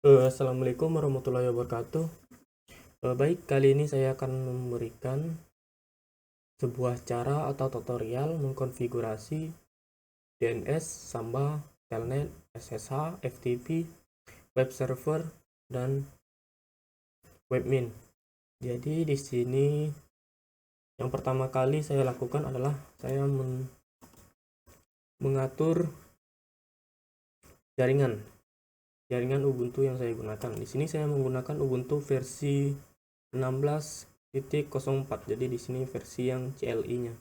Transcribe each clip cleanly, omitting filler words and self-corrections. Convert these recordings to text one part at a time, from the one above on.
Assalamualaikum warahmatullahi wabarakatuh. Baik, kali ini saya akan memberikan sebuah cara atau tutorial mengkonfigurasi DNS, Samba, Telnet, SSH, FTP, web server, dan webmin. Jadi di sini yang pertama kali saya lakukan adalah saya mengatur jaringan Ubuntu yang saya gunakan. Di sini saya menggunakan Ubuntu versi 16.04. Jadi di sini versi yang CLI-nya.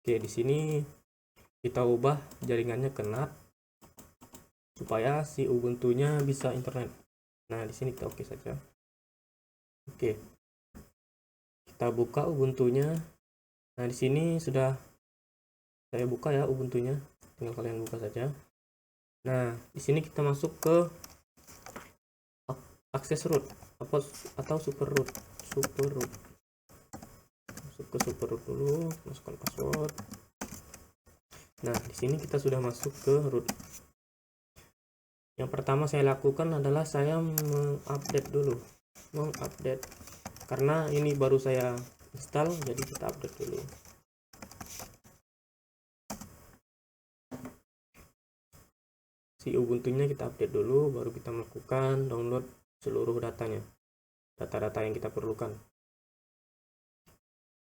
Oke, di sini kita ubah jaringannya ke NAT supaya si Ubuntu-nya bisa internet. Nah, di sini kita oke saja. Oke. Kita buka Ubuntu-nya. Nah, di sini sudah saya buka ya Ubuntu-nya. Tinggal kalian buka saja. Nah, di sini kita masuk ke akses root atau super root. Masuk ke super root dulu, masukkan password. Nah, di sini kita sudah masuk ke root. Yang pertama saya lakukan adalah saya mengupdate dulu. Karena ini baru saya install, jadi kita update dulu. Si Ubuntu-nya kita update dulu, baru kita melakukan download seluruh datanya. Data-data yang kita perlukan.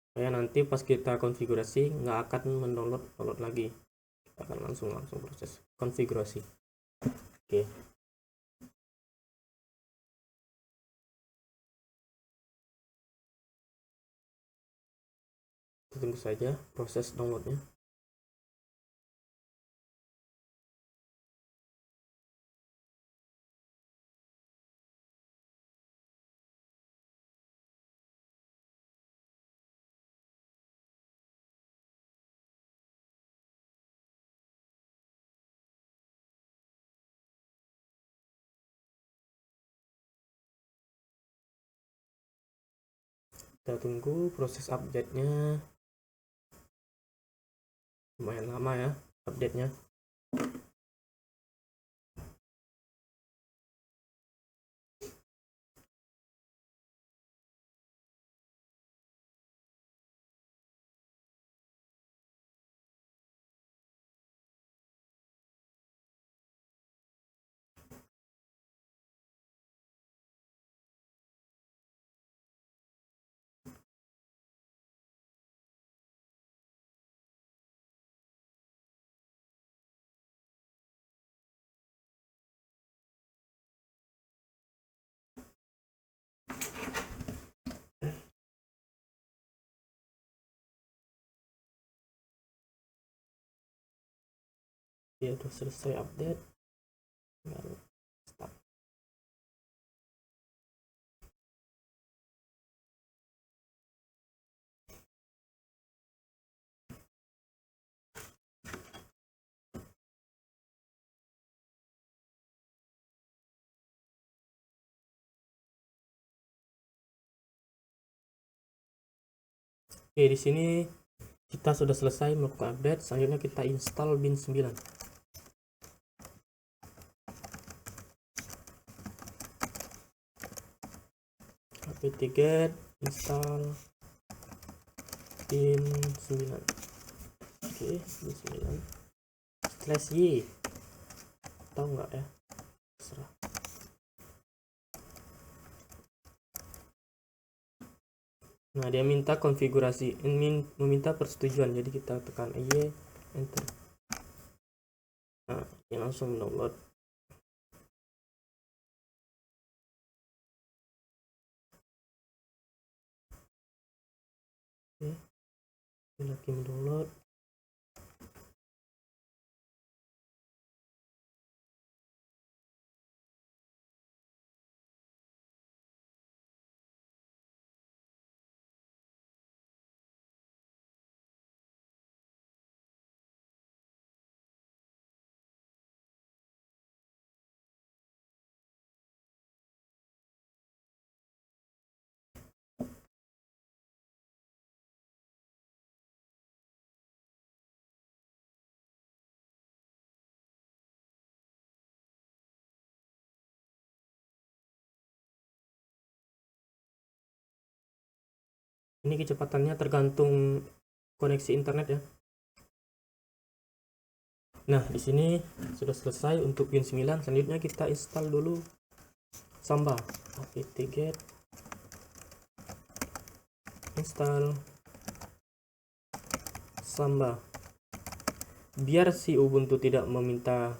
Supaya nanti pas kita konfigurasi nggak akan mendownload lagi. Kita akan langsung proses konfigurasi. Oke. Tunggu saja proses downloadnya. Kita tunggu proses update-nya. Lumayan lama ya update-nya. Dia udah selesai update, baru start. Oke, di sini kita sudah selesai melakukan update. Selanjutnya kita install bin 9. apt-get install bin 9. Oke, bin 9 /y. Tahu nggak ya? Terserah. Nah, dia minta konfigurasi, meminta persetujuan, jadi kita tekan Y, enter. Nah, ini langsung download. Oke, ini lagi mendownload. Ini kecepatannya tergantung koneksi internet ya. Nah, di sini sudah selesai untuk Win 9. Selanjutnya kita install dulu Samba. apt-get install Samba. Biar si Ubuntu tidak meminta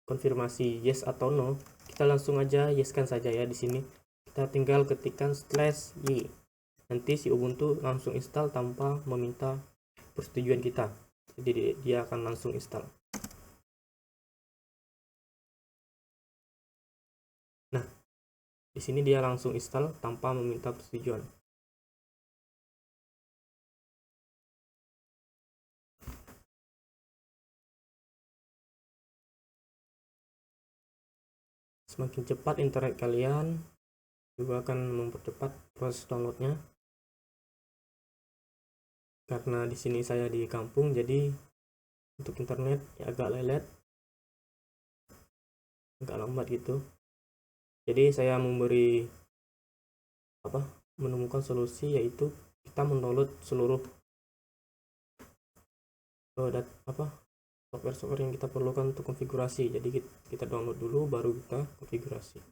konfirmasi yes atau no, kita langsung aja yeskan saja ya. Di sini kita tinggal ketikkan /y. Nanti si Ubuntu langsung install tanpa meminta persetujuan kita. Jadi dia akan langsung install. Nah, di sini dia langsung install tanpa meminta persetujuan. Semakin cepat internet kalian, juga akan mempercepat proses downloadnya. Karena di sini saya di kampung, jadi untuk internet ya agak lelet, agak lambat gitu. Jadi saya menemukan solusi, yaitu kita mendownload seluruh software yang kita perlukan untuk konfigurasi. Jadi kita download dulu, baru kita konfigurasi.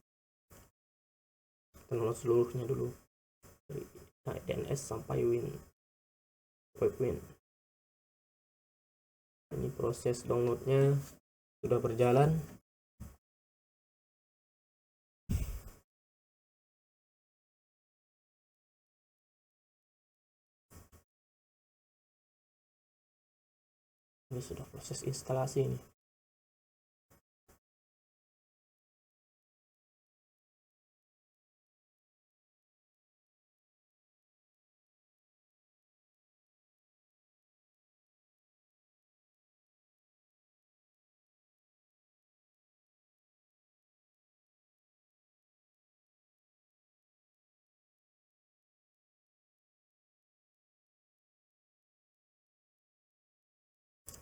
Kita download seluruhnya dulu dari DNS sampai Win. Ini proses downloadnya sudah berjalan. Ini sudah proses instalasi ini.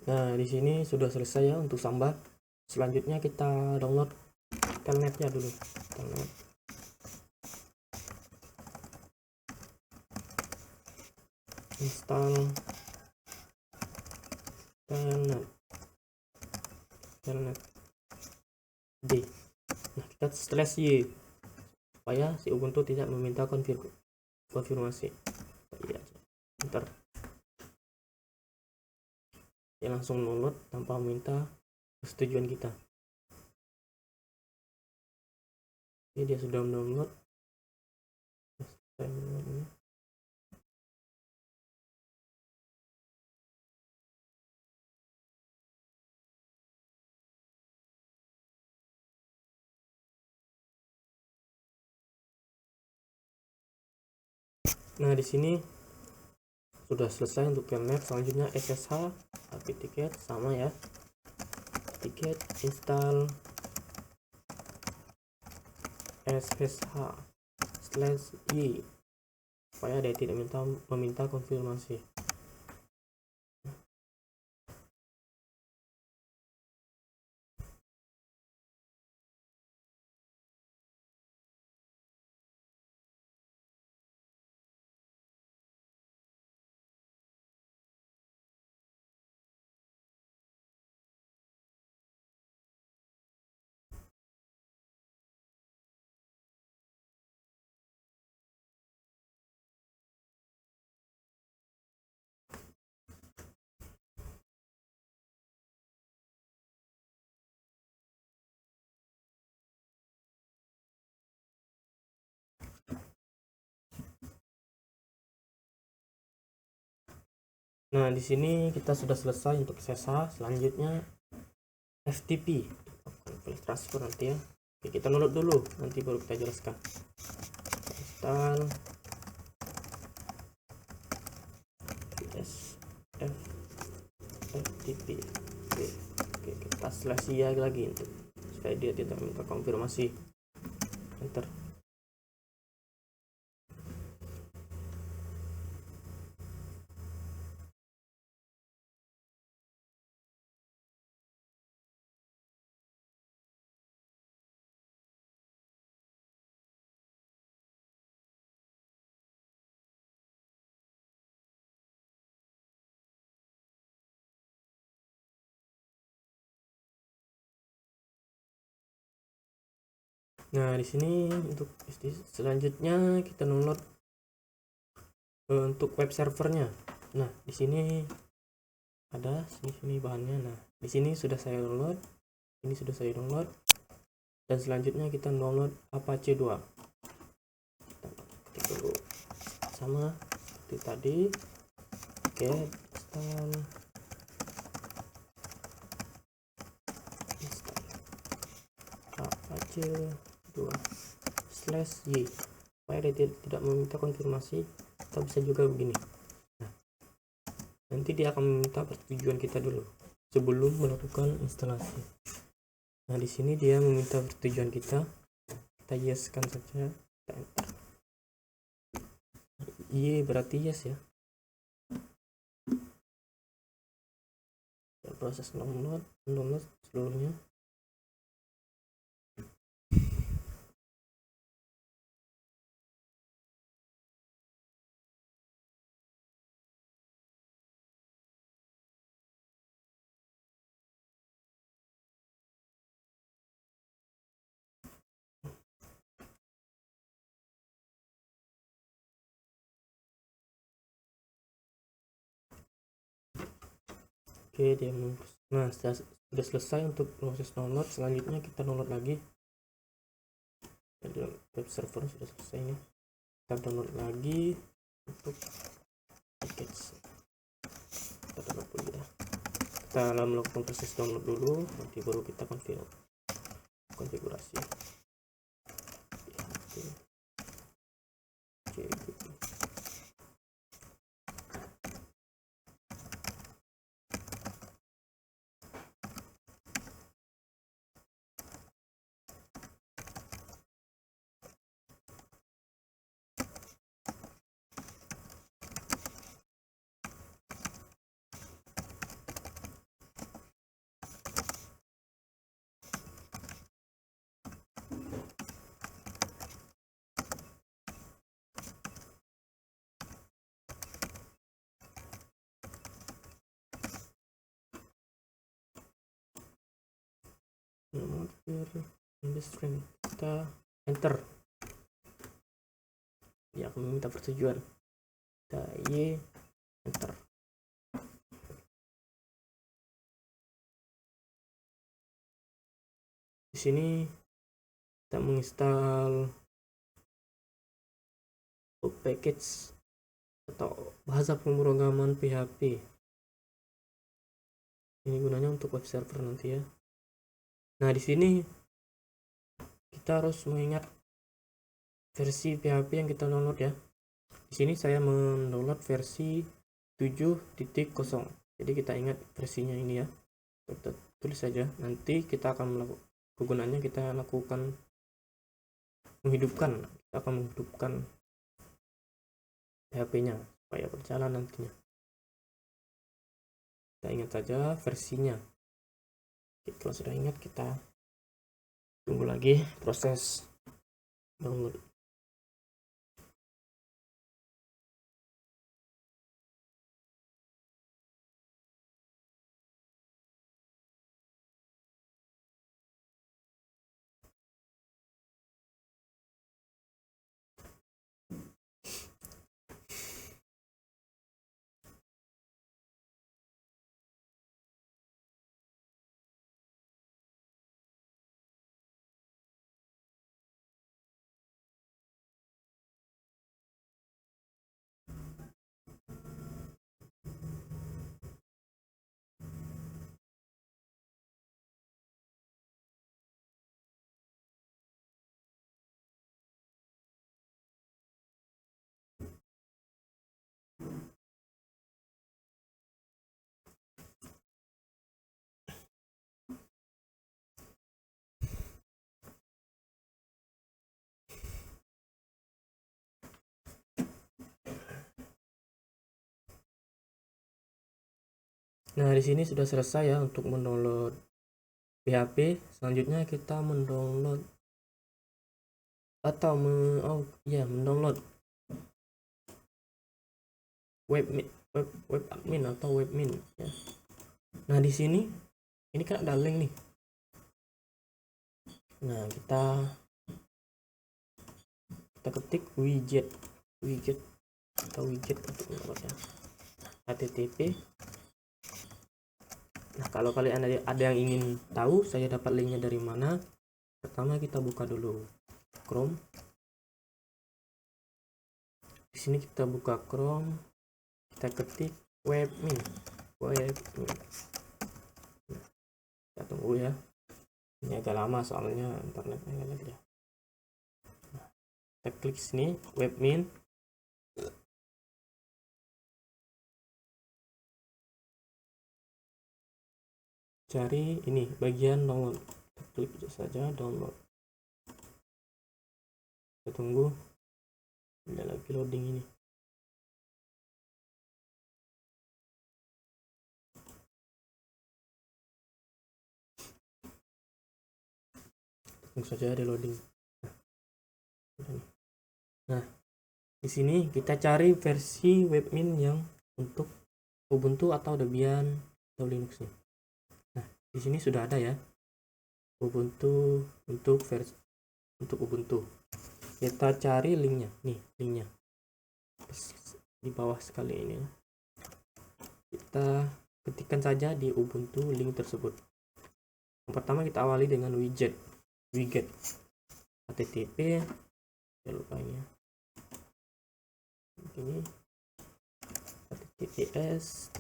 Nah, di sini sudah selesai ya untuk Samba. Selanjutnya kita download telnetnya dulu. Telnet. Install telnet D. Nah, kita /y supaya si Ubuntu tidak meminta konfirmasi. Iya, ntar dia langsung download tanpa meminta persetujuan kita. Ini dia sudah mendownload. Nah, di sini sudah selesai untuk telnet. Selanjutnya SSH apt-get sama ya. apt-get install SSH/y supaya dia tidak meminta konfirmasi. Nah, di sini kita sudah selesai untuk SSH. Selanjutnya FTP, file transfer nanti ya. Oke, kita download dulu, nanti baru kita jelaskan. Install FTP. Oke, kita /y lagi untuk supaya dia tidak minta konfirmasi. Enter. Nah, di sini untuk selanjutnya kita download untuk web servernya. Nah, di sini ada sini bahannya. Nah, di sini sudah saya download. Ini sudah saya download. Dan selanjutnya kita download Apache 2. Kita ketik dulu sama seperti tadi. Oke, install Apache 2/y supaya dia tidak meminta konfirmasi, atau bisa juga begini. Nah, nanti dia akan meminta persetujuan kita dulu sebelum melakukan instalasi. Nah, di sini dia meminta persetujuan kita yes kan saja, kita enter. Y berarti yes ya. Proses download seluruhnya. Oke, dia nah sudah selesai untuk proses download. Selanjutnya kita download lagi. Jadi web server sudah selesai ini. Kita download lagi untuk package. Kita download dulu ya. Kita melakukan proses download dulu, nanti baru kita konfigurasi. Industry, kita enter. Dia akan meminta persetujuan. Kita enter. Di sini kita menginstal package atau bahasa pemrograman PHP. Ini gunanya untuk web server nanti ya. Nah, di sini kita harus mengingat versi PHP yang kita download ya. Di sini saya mendownload versi 7.0. Jadi kita ingat versinya ini ya. Kita tulis saja. Nanti kita akan melakukan kegunaannya, kita lakukan menghidupkan. Kita akan menghidupkan PHP-nya supaya berjalan nantinya. Kita ingat saja versinya. Oke, kalau sudah ingat, kita tunggu lagi proses download. Nah, di sini sudah selesai ya untuk mendownload PHP. Selanjutnya kita mendownload atau mendownload web admin atau webmin ya. Nah, di sini ini kan ada link nih. Nah, kita kita ketik widget atau widget untuk downloadnya, http. Nah, kalau kalian ada yang ingin tahu saya dapat linknya dari mana, pertama kita buka dulu Chrome. Di sini kita buka Chrome, kita ketik webmin. Kita tunggu ya, ini agak lama soalnya internetnya lagi ya. Nah, kita klik sini webmin. Cari ini bagian download, kita klik saja download. Kita tunggu, ada lagi loading ini. Tunggu saja ada loading. Nah, di sini kita cari versi webmin yang untuk Ubuntu atau Debian atau Linux nih. Nah, di sini sudah ada ya Ubuntu untuk versi untuk Ubuntu. Kita cari linknya, nih linknya di bawah sekali ini. Kita ketikkan saja di Ubuntu link tersebut. Yang pertama kita awali dengan widget http, jangan lupa ini ya, ini https://.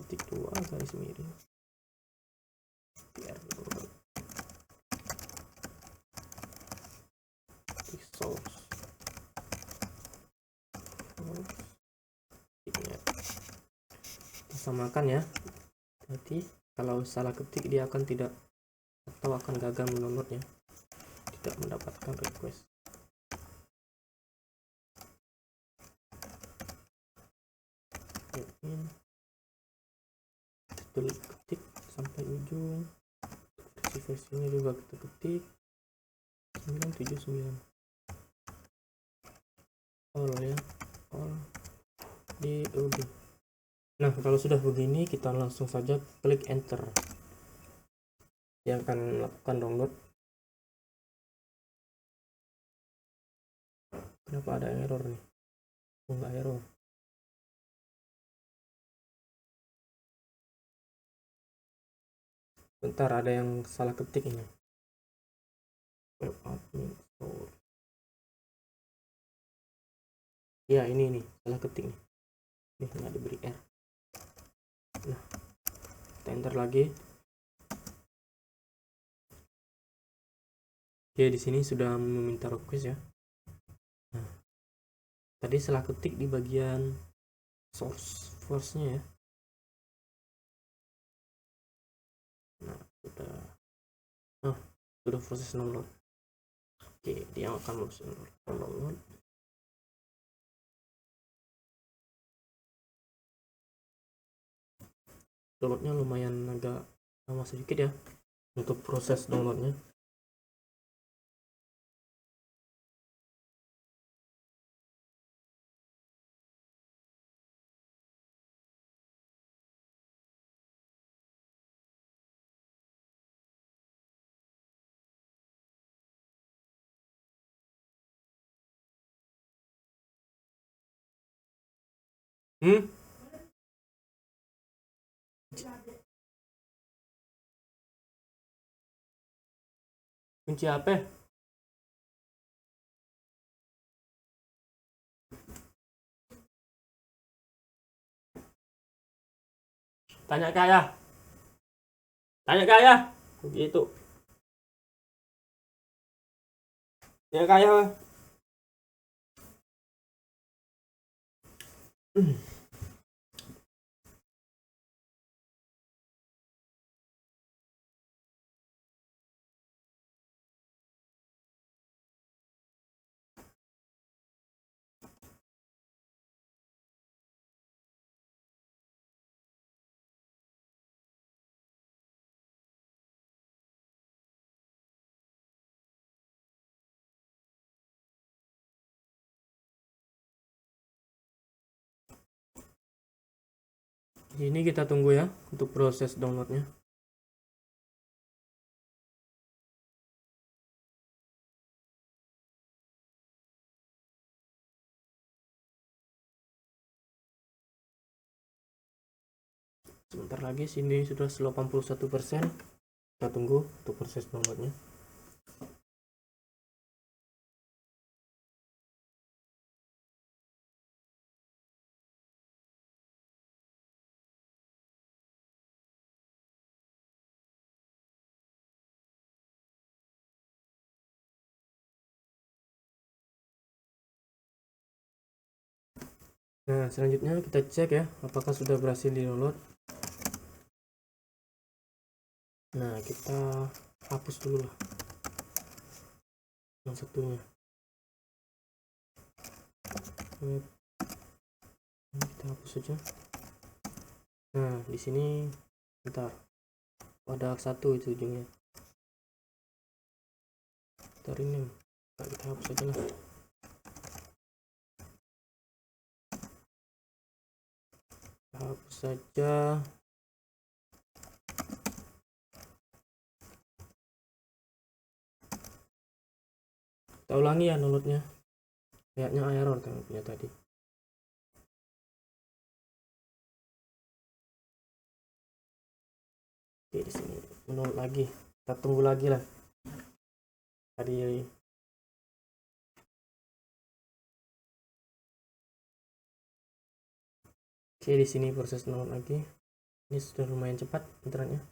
Source samakan ya, nanti kalau salah ketik dia akan tidak atau akan gagal mendownloadnya, tidak mendapatkan request. Kita ketik sampai ujung, versinya juga kita ketik 979 all ya, all di UB. Nah, kalau sudah begini kita langsung saja klik enter, dia akan melakukan download. Kenapa ada error nih? Enggak error. Bentar, ada yang salah ketik ini. Web admin store. Ya, ini salah ketik nih. Ini nggak diberi R. Nah, kita enter lagi. Oke, di sini sudah meminta request ya. Nah, tadi salah ketik di bagian source-nya ya. Nah, sudah proses download. Oke, dia akan proses download. Downloadnya lumayan agak lama sedikit ya untuk proses downloadnya. Kunci apa? Tanya ke ayah. Tanya ke ayah. Begitu. Tanya ke ayah. Ini kita tunggu ya untuk proses downloadnya. Sebentar lagi, sini sudah 81%. Kita tunggu untuk proses downloadnya. Nah, selanjutnya kita cek ya apakah sudah berhasil di download. Nah, kita hapus dulu lah yang satunya. Kita hapus saja. Nah, di sini bentar, ada satu itu ujungnya. Bentar ini, nah, kita hapus saja lah. Hapus saja. Kita ulangi ya downloadnya. Kayaknya error punya tadi. Oke, di sini menurut lagi. Kita tunggu lagi lah. Tadi oke, di sini proses download lagi. Ini sudah lumayan cepat internetnya.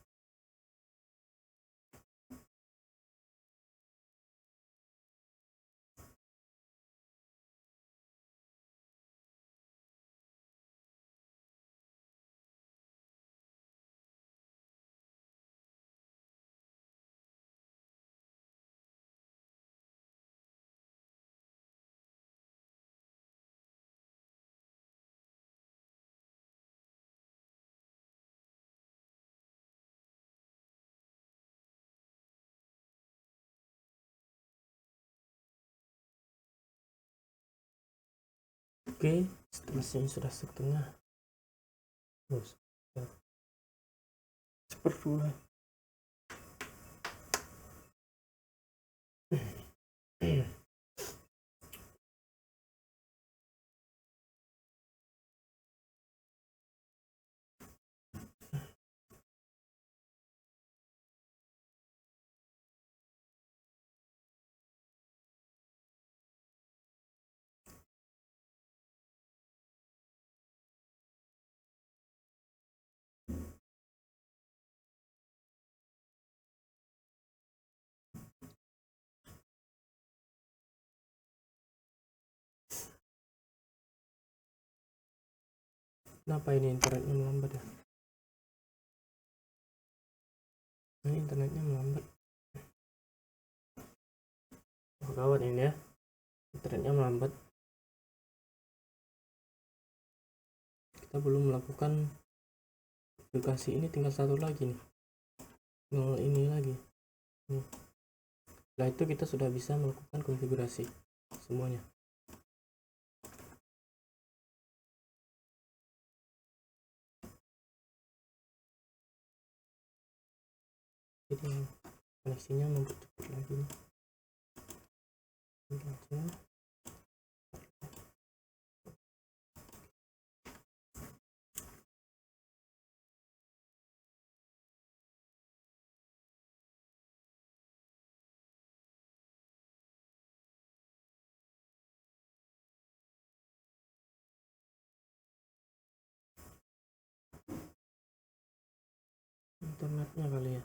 Oke, seterusnya sudah setengah. Terus seperti kenapa ini internetnya melambat ya? Ini internetnya melambat. Oh, gawat ini ya, internetnya melambat. Kita belum melakukan aplikasi ini, tinggal satu lagi nih, nol ini lagi nih. Setelah itu kita sudah bisa melakukan konfigurasi semuanya. Jadi koneksinya mempercepat lagi nih. Ini aja. Internetnya kali ya.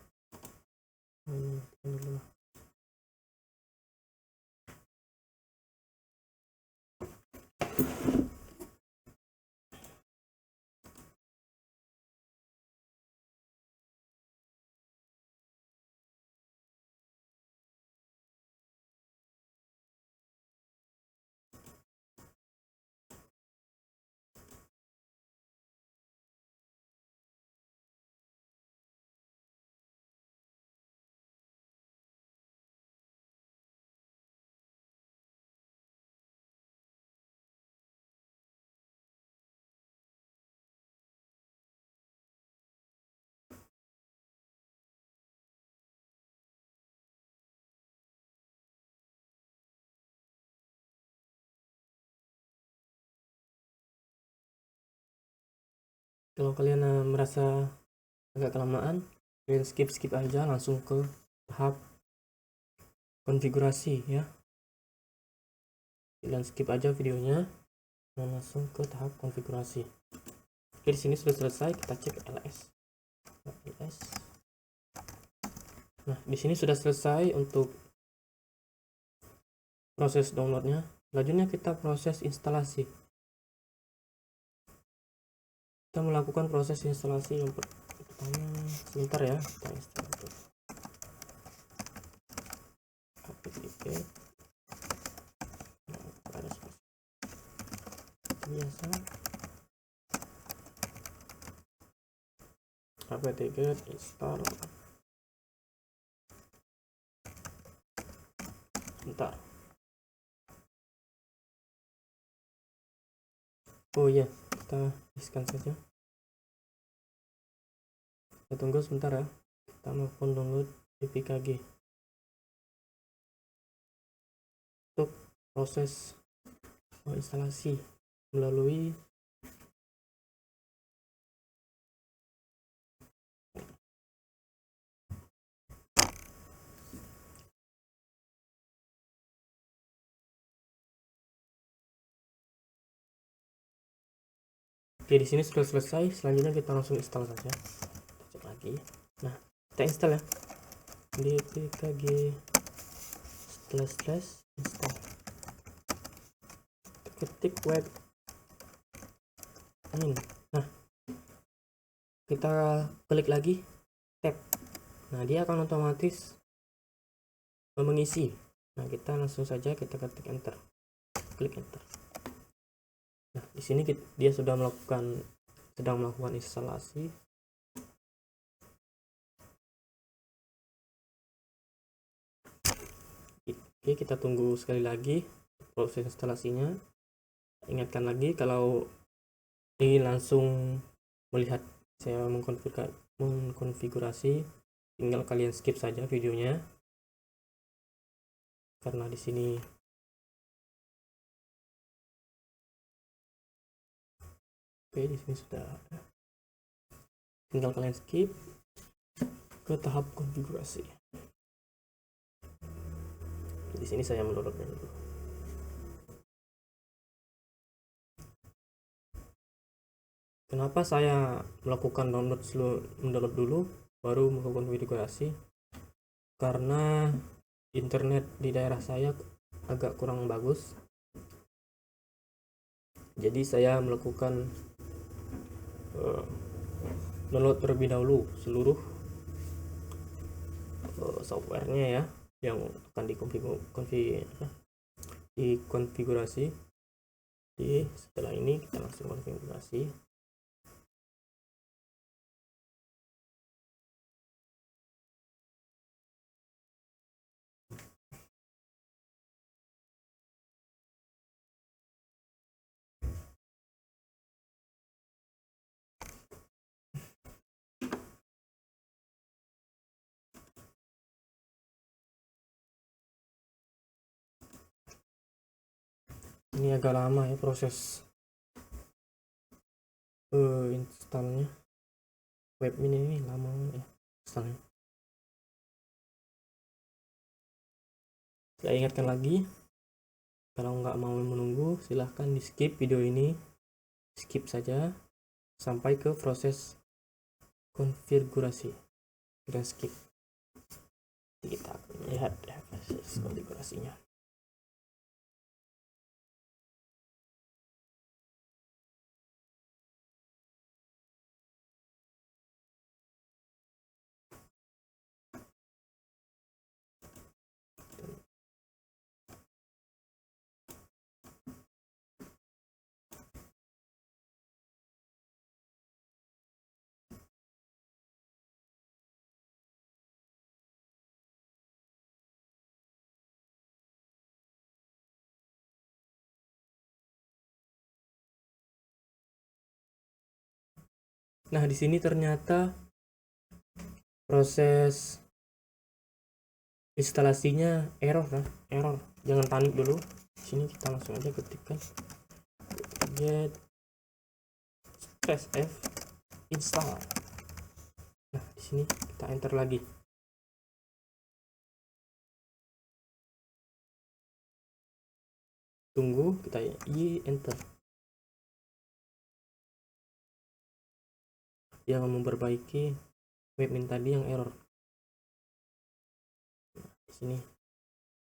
Ini dulu lah. Kalau kalian merasa agak kelamaan, kalian skip aja langsung ke tahap konfigurasi ya. Kalian skip aja videonya dan langsung ke tahap konfigurasi. Oke, di sini sudah selesai, kita cek ls. Nah, di sini sudah selesai untuk proses downloadnya. Selanjutnya kita proses instalasi. Kita melakukan proses instalasi yang pertama. Sebentar ya, kita install dulu. apt biasa apt-get install. Bentar. Oh iya, kita iskan saja. Kita tunggu sebentar ya. Kita melakukan download dpkg. Untuk proses instalasi melalui Oke, di sini sudah selesai. Selanjutnya kita langsung install saja. Kita cek lagi. Nah, kita install ya. dpkg // install. Kita ketik web admin. Nah, kita klik lagi tab. Nah, dia akan otomatis mengisi. Nah, kita langsung saja kita ketik enter. Klik enter. Nah, di sini dia sedang melakukan instalasi. Oke, kita tunggu sekali lagi proses instalasinya. Ingatkan lagi, kalau ingin langsung melihat saya mengkonfigurasi, tinggal kalian skip saja videonya. Karena di sini di sini sudah ada. Tinggal kalian skip ke tahap konfigurasi. Di sini saya mendownloadnya dulu. Kenapa saya melakukan mendownload dulu baru melakukan konfigurasi? Karena internet di daerah saya agak kurang bagus. Jadi saya melakukan download terlebih dahulu seluruh softwarenya ya, yang akan dikonfigurasi. Jadi setelah ini kita langsung konfigurasi. Ini agak lama ya proses installnya. Web ini lama ya installnya. Saya ingatkan lagi, kalau nggak mau menunggu silahkan di skip video ini, skip saja sampai ke proses konfigurasi. Kita skip, kita lihat ya proses konfigurasinya. Nah, di sini ternyata proses instalasinya error. Jangan panik dulu. Di sini kita langsung aja ketikkan get stress f install. Nah, di sini kita enter lagi. Tunggu, kita enter. Dia akan memperbaiki webmin tadi yang error. Nah, di sini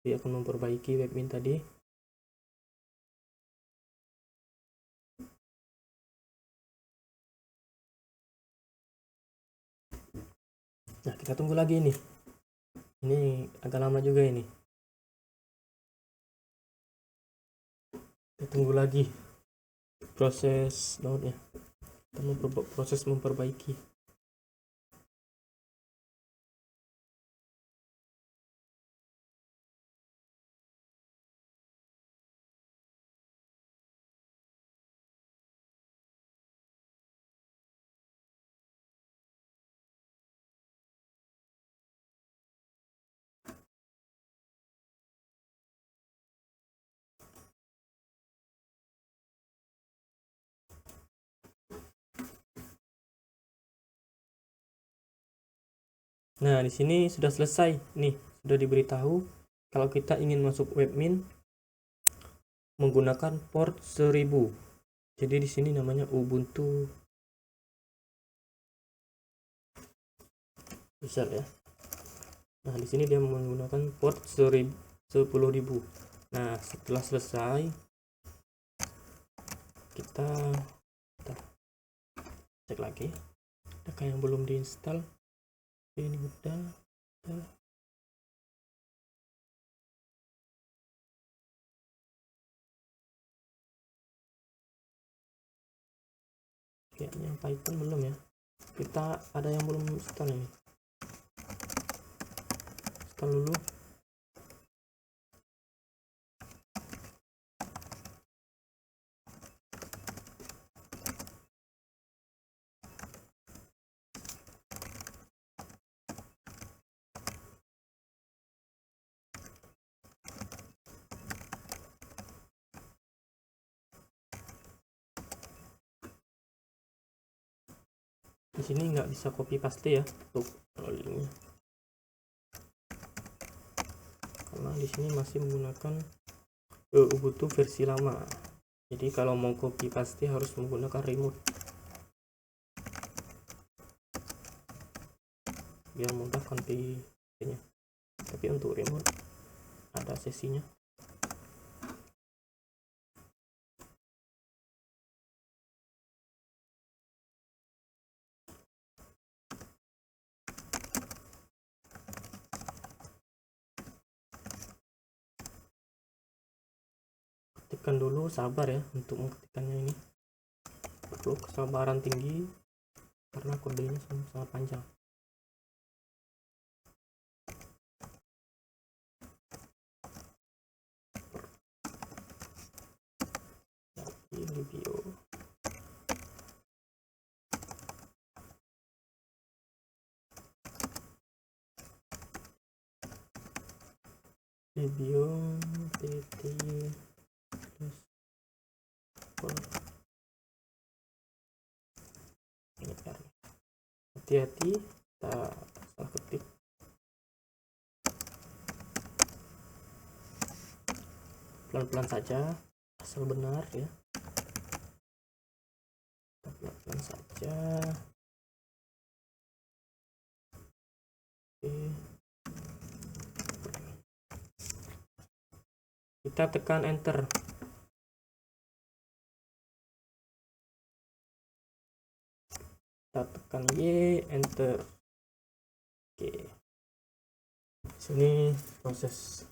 dia akan memperbaiki webmin tadi. Nah, kita tunggu lagi ini. Ini agak lama juga ini. Kita tunggu lagi proses downloadnya. Kita proses memperbaiki. Nah, di sini sudah selesai. Nih, sudah diberitahu kalau kita ingin masuk webmin menggunakan port 1000. Jadi di sini namanya Ubuntu user ya. Nah, di sini dia menggunakan port 10.000. Nah, setelah selesai kita cek lagi. Adakah yang belum diinstal? Ini udah. Kayaknya Python belum ya. Kita ada yang belum install ini. Install dulu. Di sini nggak bisa copy paste ya untuk linknya, karena di sini masih menggunakan Ubuntu versi lama. Jadi kalau mau copy paste harus menggunakan remote biar mudah konfigurasinya. Tapi untuk remote ada sesinya. Ketikkan dulu, sabar ya untuk mengetikkannya, ini perlu kesabaran tinggi karena kodenya sangat panjang. Review pt hati-hati, kita salah ketik. Pelan-pelan saja, asal benar ya. Pelan-pelan saja. Oke. Kita tekan enter. Kita tekan enter. Oke. Sini proses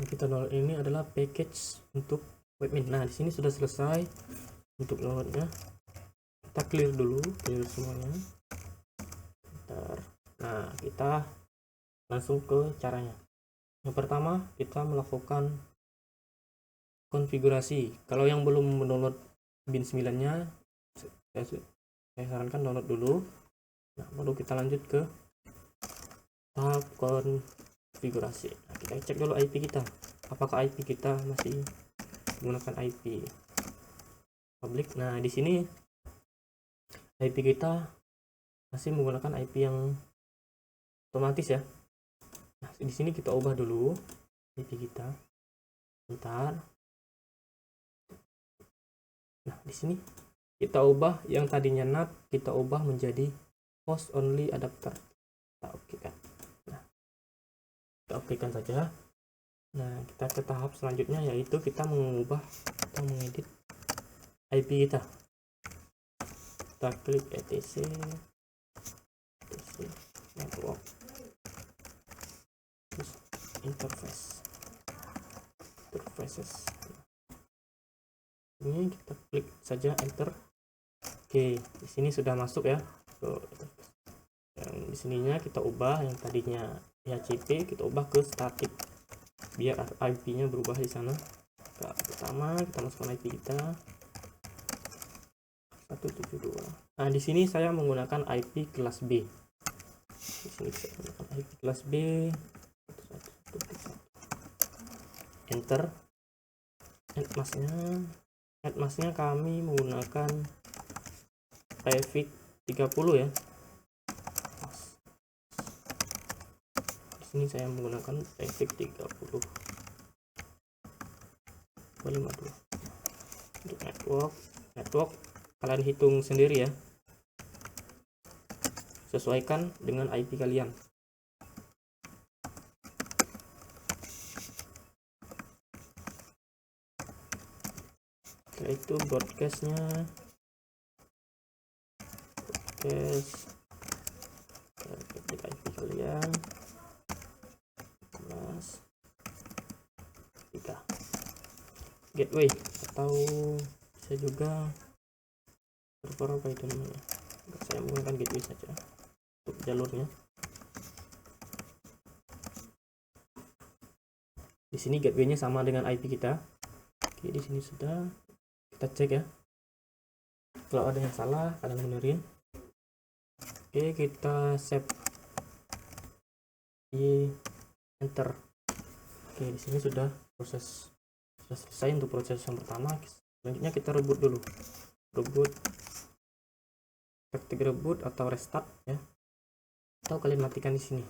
kita download ini adalah package untuk webmin. Nah, di sini sudah selesai untuk downloadnya. Kita clear dulu, clear semuanya. Bentar. Nah, kita langsung ke caranya. Yang pertama, kita melakukan konfigurasi. Kalau yang belum mendownload bin 9-nya, saya sarankan download dulu. Nah, baru kita lanjut ke tahap konfigurasi. Nah, kita cek dulu IP kita. Apakah IP kita masih menggunakan IP public? Nah, di sini IP kita masih menggunakan IP yang otomatis ya. Nah, di sini kita ubah dulu IP kita. Bentar. Nah, di sini kita ubah yang tadinya NAT, kita ubah menjadi host only adapter. Kita okekan. Nah, kita okekan saja. Nah, kita ke tahap selanjutnya, yaitu kita mengubah atau mengedit IP kita. Kita klik etc network, terus interfaces. Ini kita klik saja enter. Oke, di sini sudah masuk ya. Yang di sininya kita ubah yang tadinya DHCP, kita ubah ke static biar IP-nya berubah di sana. Nah, pertama kita masukkan IP kita 172. Nah, di sini saya menggunakan IP kelas B. Di sini saya menggunakan IP kelas B. Enter. Addmasknya kami menggunakan prefix 30 ya. Di sini saya menggunakan prefix 30. 252. Untuk network kalian hitung sendiri ya, sesuaikan dengan IP kalian. Itu broadcast ketik IP kalian 3 gateway, atau bisa juga server apa itu namanya. Saya menggunakan gateway saja untuk jalurnya. Di sini gateway-nya sama dengan IP kita. Oke, di sini sudah. Kita cek ya, kalau ada yang salah kalian benerin. Oke, kita save di enter. Oke, di sini sudah selesai untuk proses yang pertama. Selanjutnya kita reboot dulu, ketik reboot atau restart ya, atau kalian matikan di sini.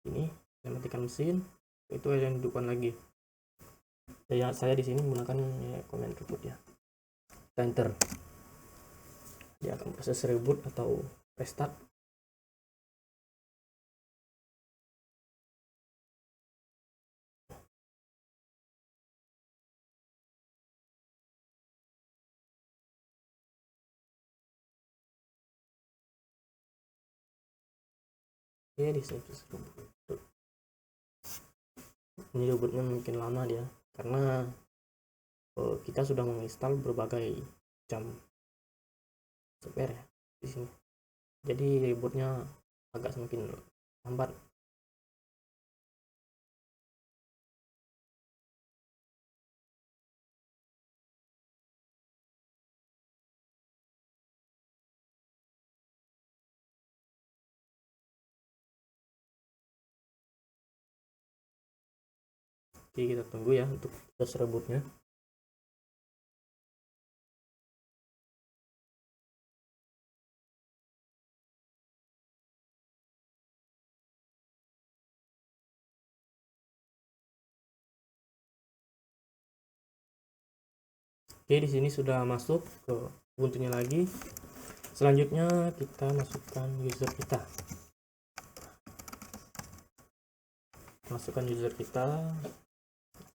Ini saya matikan mesin, itu yang hidupkan lagi. Saya di sini menggunakan ya, command reboot ya. Kita enter, dia akan proses reboot atau restart. Oke, di sini ini rebootnya mungkin lama dia, karena kita sudah menginstal berbagai macam software ya di sini, jadi rebootnya agak semakin lambat. Oke, kita tunggu ya untuk proses rebootnya. Oke, di sini sudah masuk ke Ubuntu-nya lagi. Selanjutnya kita masukkan user kita.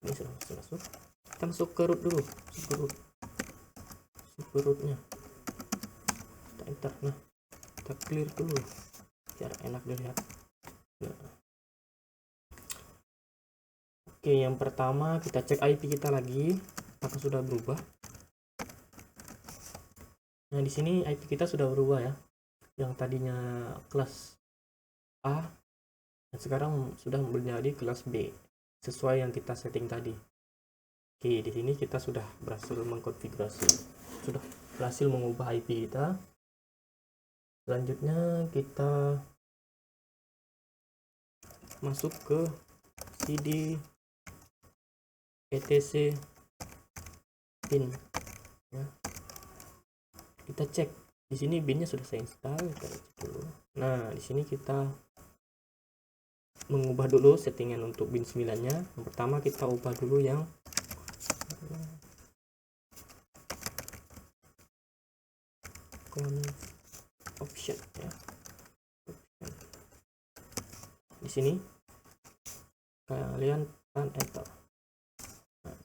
Ini sudah masuk. Kita masuk ke root dulu, ke rootnya. Kita enter. Nah, kita clear dulu biar enak dilihat. Oke, yang pertama kita cek IP kita lagi apakah sudah berubah. Nah, di sini IP kita sudah berubah ya. Yang tadinya kelas A dan sekarang sudah menjadi kelas B sesuai yang kita setting tadi. Oke, di sini kita sudah berhasil mengkonfigurasi, sudah berhasil mengubah IP kita. Selanjutnya kita masuk ke cd etc bin ya. Kita cek di sini binnya sudah saya install, kita cek dulu. Nah, di sini kita mengubah dulu settingan untuk bin 9 nya. Yang pertama kita ubah dulu yang option ya. Di sini kalian kan enter. Nah,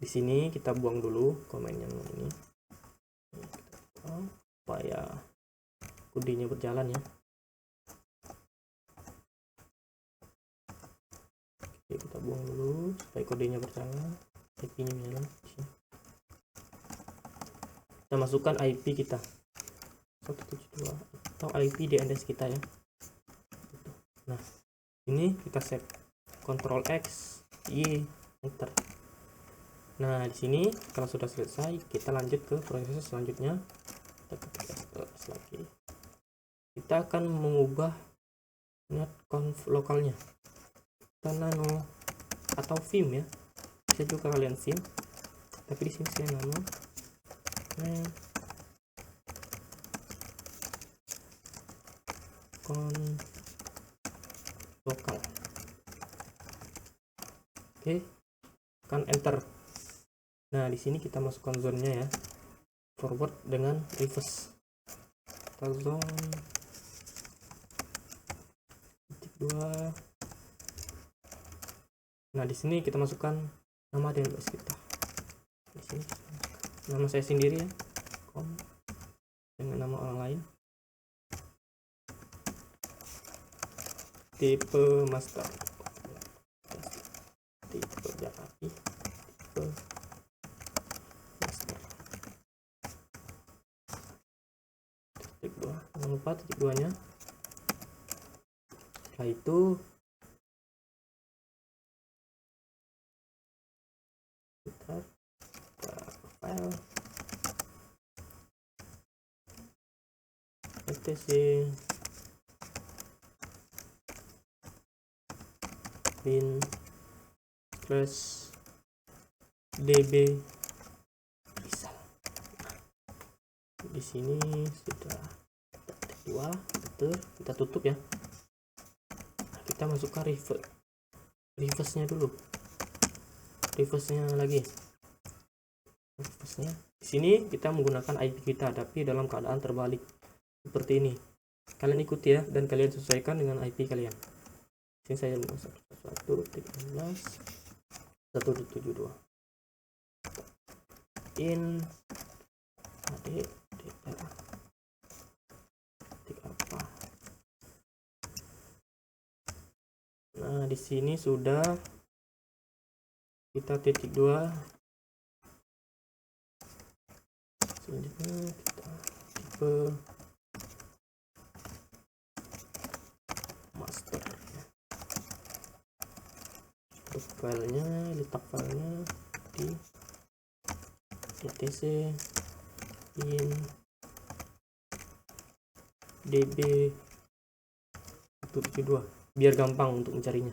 di sini kita buang dulu komen yang ini supaya kodenya berjalan ya. Oke, kita buang dulu supaya kodenya berjalan, IP-nya berjalan. Kita masukkan IP kita 172 atau IP DNS kita ya. Nah, ini kita save, Ctrl X, Y, enter. Nah, di sini kalau sudah selesai, kita lanjut ke proses selanjutnya. Kita ketik SLS lagi. Kita akan mengubah netconf lokalnya. Kita nano atau vim ya. Bisa juga kalian vim. Tapi di sini saya nano. Lokal. Oke, kan enter. Nah, di sini kita masukkan zone-nya ya, forward dengan reverse. Kita zone 2. Nah, di sini kita masukkan nama DNS kita. Di sini nama saya sendiri ya, dengan nama orang lain. Tipe master, tipe Javapi, tipe master. Titik 2, jangan lupa titik 2 nya. Setelah itu kita file etc bin /db misal. Di sini sudah titik 2, betul, kita tutup ya. Kita masukkan reverse-nya dulu. Reverse-nya lagi. Reverse-nya. Di sini kita menggunakan IP kita tapi dalam keadaan terbalik seperti ini. Kalian ikuti ya dan kalian sesuaikan dengan IP kalian. Sini saya 1.11.1.72 in addr titik apa. Nah, di sini sudah kita titik 2. Selanjutnya kita tipe master. Untuk filenya, letak filenya di etc bin db 172 biar gampang untuk mencarinya.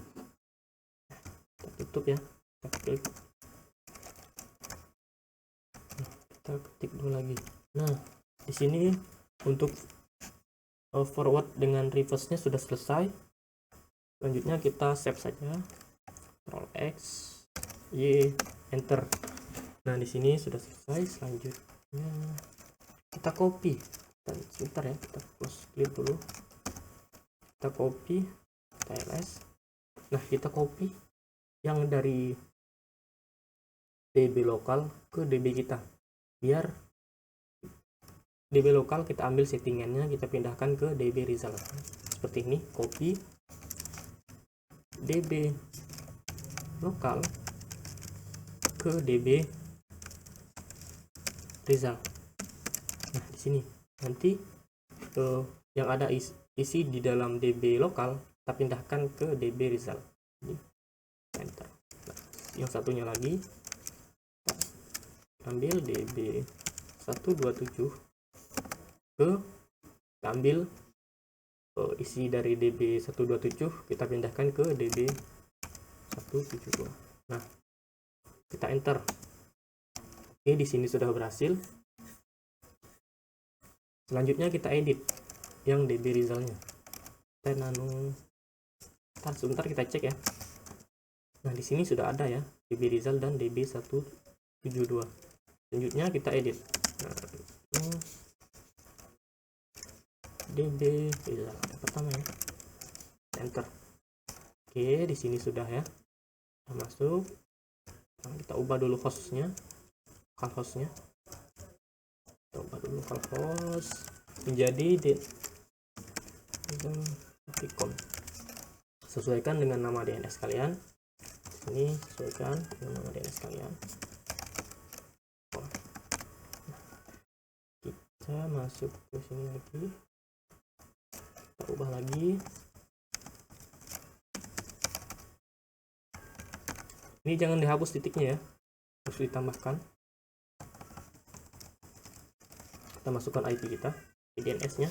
Kita tutup ya, kita klik. Kita ketik dulu lagi. Nah, di sini untuk forward dengan reverse-nya sudah selesai. Selanjutnya kita save saja. Ctrl X, Y, enter. Nah, di sini sudah selesai. Selanjutnya kita copy. Dan sebentar ya, kita close clear dulu. Kita copy TLS. Nah, kita copy yang dari DB lokal ke DB kita biar DB lokal kita ambil settingannya, kita pindahkan ke DB result seperti ini. Copy DB lokal ke DB result. Nah di sini nanti yang ada isi di dalam DB lokal kita pindahkan ke DB result. Enter. Nah, yang satunya lagi ambil DB 127 ke ambil isi dari DB 127 kita pindahkan ke DB 172. Nah kita enter. Oke, di sini sudah berhasil. Selanjutnya kita edit yang DB resultnya. Sebentar kita cek ya. Nah di sini sudah ada ya DB result dan DB 172. Selanjutnya kita edit. Nah, DB result pertama ya. Enter. Oke, di sini sudah ya. Kita masuk. Nah, kita ubah dulu hostnya, lokal hostnya. Kita ubah dulu lokal host menjadi .com. Sesuaikan dengan nama DNS kalian. Ini sesuaikan dengan nama DNS kalian. Kita masuk ke sini lagi. Kita ubah lagi. Ini jangan dihapus titiknya ya, harus ditambahkan. Kita masukkan IP kita, DNS nya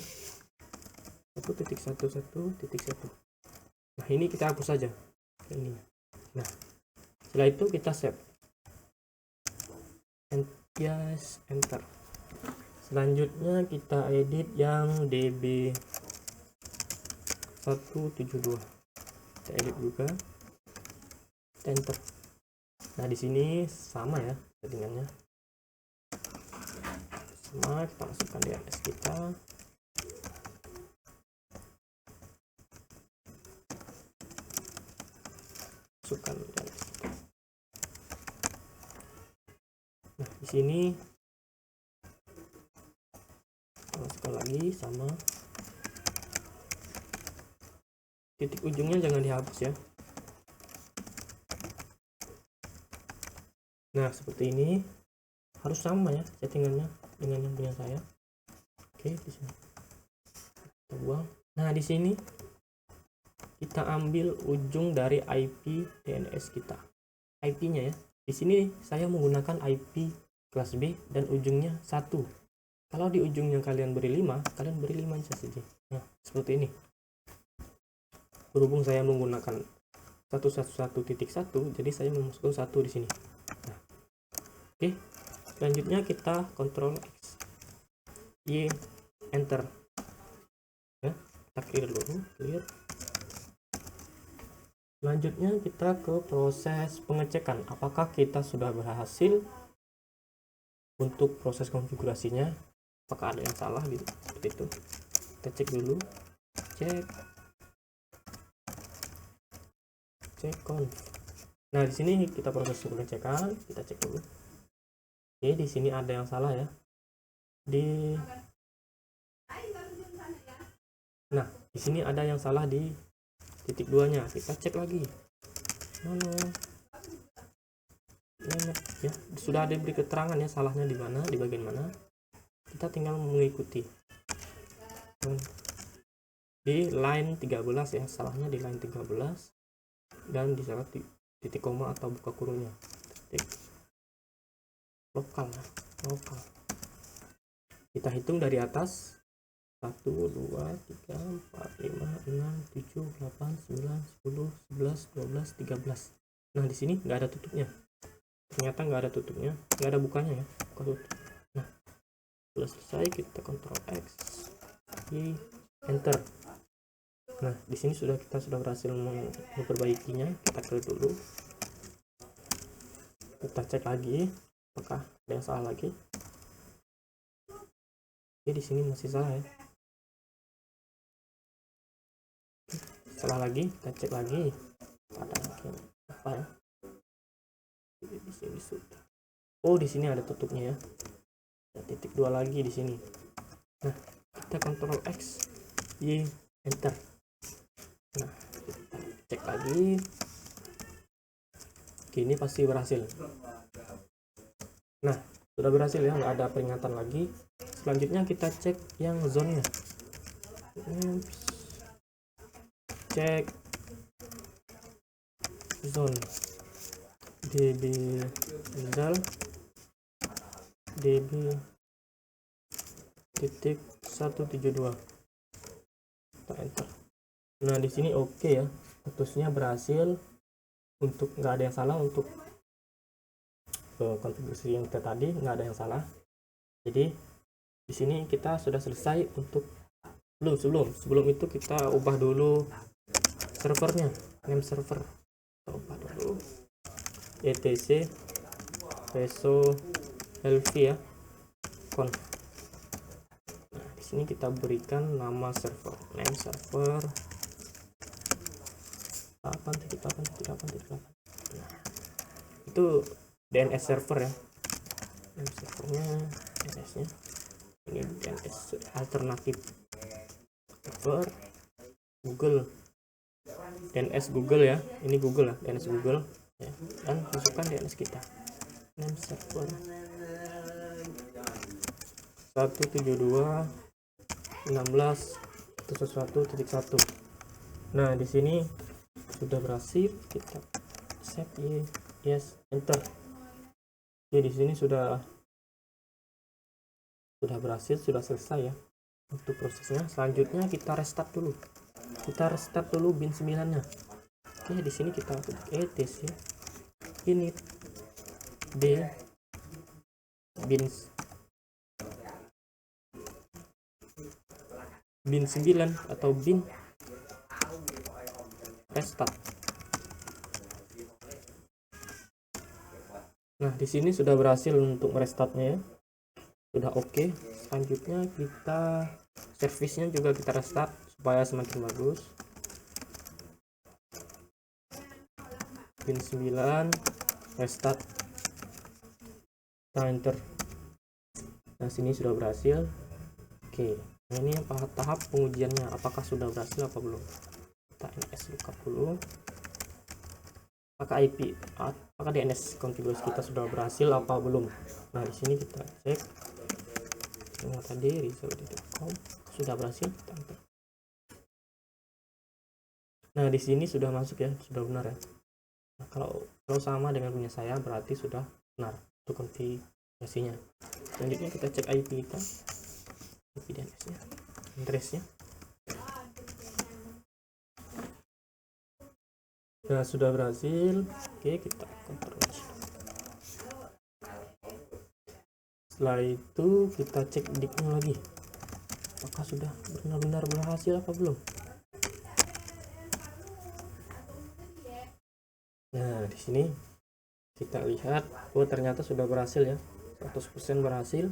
1.11.1. Nah ini kita hapus saja ini. Nah setelah itu kita save. Enter. Selanjutnya kita edit yang DB 172. Kita edit juga. Enter. Nah di sini sama ya settingannya. Sama, kita masukkan DNS kita. Masukkan DNS kita. Nah di sini masukkan lagi sama. Titik ujungnya jangan dihapus ya. Nah seperti ini, harus sama ya settingannya dengan yang punya saya. Oke, di sini kita buang. Nah di sini kita ambil ujung dari IP DNS kita, IP-nya ya. Di sini saya menggunakan IP kelas B dan ujungnya 1. Kalau di ujungnya kalian beri 5, kalian beri 5 saja. Nah seperti ini. Berhubung saya menggunakan 111.1, jadi saya memasukkan 1 di sini. Nah, oke, selanjutnya kita Ctrl X, Y, Enter. Ya, kita clear dulu, clear. Selanjutnya kita ke proses pengecekan, apakah kita sudah berhasil untuk proses konfigurasinya, apakah ada yang salah gitu, seperti itu. Kita cek dulu, cek conf. Nah di sini kita proses pengecekan, kita cek dulu. Oke, di sini ada yang salah ya. Nah di sini ada yang salah di titik 2-nya. Kita cek lagi. Ya, sudah ada beri keterangan ya salahnya di mana, di bagian mana. Kita tinggal mengikuti. Di line 13 ya, salahnya di line 13 dan di salah titik koma atau buka kurungnya. Lokal. Kita hitung dari atas. 1, 2, 3, 4, 5, 6, 7, 8, 9, 10, 11, 12, 13. Nah di sini nggak ada tutupnya. Ternyata nggak ada tutupnya, nggak ada bukanya ya. Buka tutup. Nah sudah selesai, kita Ctrl X, Y, Enter. Nah di sini kita sudah berhasil memperbaikinya. Kita clear dulu. Kita cek lagi apakah ada yang salah lagi. Oke, di sini masih salah ya. Salah lagi, kita cek lagi. Ada apa ya? Di sini sudah. Oh, di sini ada tutupnya ya. Ada titik 2 lagi di sini. Nah, kita Ctrl X, Y, enter. Nah, kita cek lagi. Oke, ini pasti berhasil. Nah, sudah berhasil ya, nggak ada peringatan lagi. Selanjutnya kita cek yang zone-nya. Cek zone db result db titik 172. Kita enter. Nah, di sini oke ya, putusnya berhasil. Untuk nggak ada yang salah untuk konfigurasi yang tadi, nggak ada yang salah. Jadi di sini kita sudah selesai. Untuk sebelum itu kita ubah dulu servernya, name server. Kita ubah dulu etc reso lv ya, conf. Nah, di sini kita berikan nama server, name server 8.8.8.8. Nah, itu DNS server ya, name servernya, DNS-nya ini DNS alternatif server Google, DNS Google ya, ini Google ya, DNS Google ya. Dan masukkan DNS kita, name server 172.16.1.1. Nah, di sini sudah berhasil. Kita save, yes, enter. Oke, di sini sudah berhasil, sudah selesai ya untuk prosesnya. Selanjutnya kita restart dulu. Bin 9-nya. Oke, di sini kita etc init d bin 9 atau bin restart. Nah, di sini sudah berhasil untuk merestartnya ya. Sudah oke. Selanjutnya kita servisnya juga kita restart supaya semakin bagus. Bin 9 restart, kita enter. Nah, sini sudah berhasil. Oke, nah ini tahap pengujiannya, apakah sudah berhasil apa belum. Kita ns lookup dulu, apakah apakah DNS konfigurasi kita sudah berhasil apa belum. Nah, di sini kita cek yang tadi result.com sudah berhasil, kita enter. Nah, di sini sudah masuk ya, sudah benar ya. Nah, kalau sama dengan punya saya berarti sudah benar untuk konfigurasinya. Selanjutnya kita cek IP kita, IP DNS-nya, address-nya. Nah, sudah berhasil. Oke, kita confirmation. Setelah itu kita cek DIP-nya lagi, apakah sudah benar-benar berhasil apa belum. Nah, di sini kita lihat, oh ternyata sudah berhasil ya, 100% berhasil.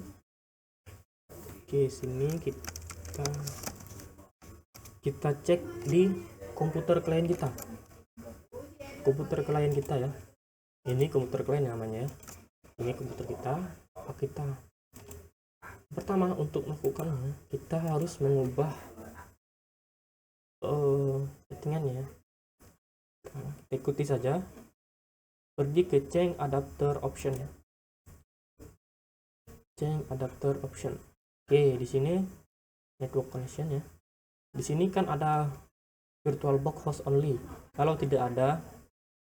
Oke, sini kita cek di komputer klien kita. Komputer klien kita ya, ini komputer klien namanya ya. Ini komputer kita. Pertama, untuk melakukannya kita harus mengubah settingannya ya. Kita ikuti saja, pergi ke change adapter option ya, change adapter option. Oke, di sini network connection ya. Di sini kan ada VirtualBox host only. Kalau tidak ada,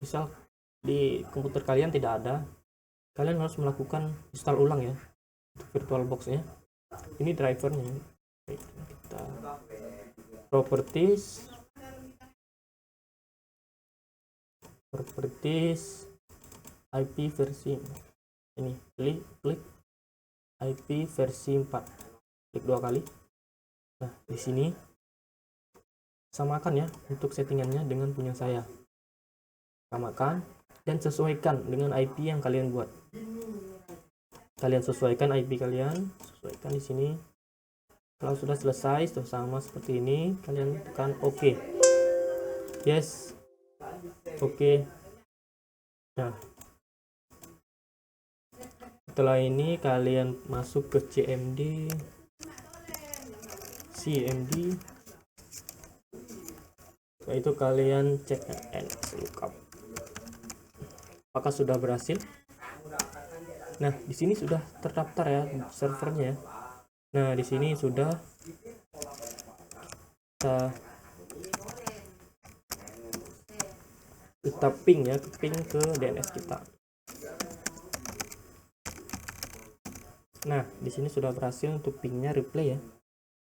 misal di komputer kalian tidak ada, kalian harus melakukan install ulang ya untuk VirtualBox nya. Ini drivernya. Kita properties IP versi ini, klik IP versi 4, klik 2 kali. Nah, di sini samakan ya untuk settingannya dengan punya saya, samakan dan sesuaikan dengan IP yang kalian buat. Kalian sesuaikan IP kalian, sesuaikan di sini. Kalau sudah selesai, sudah sama seperti ini, kalian tekan OK. Yes, OK. Nah, setelah ini kalian masuk ke CMD, cmd. Setelah itu kalian cek lookup apakah sudah berhasil. Nah, di sini sudah terdaftar ya servernya. Nah, di sini sudah kita ping ya, ping ke DNS kita. Nah, di sini sudah berhasil untuk pingnya replay ya.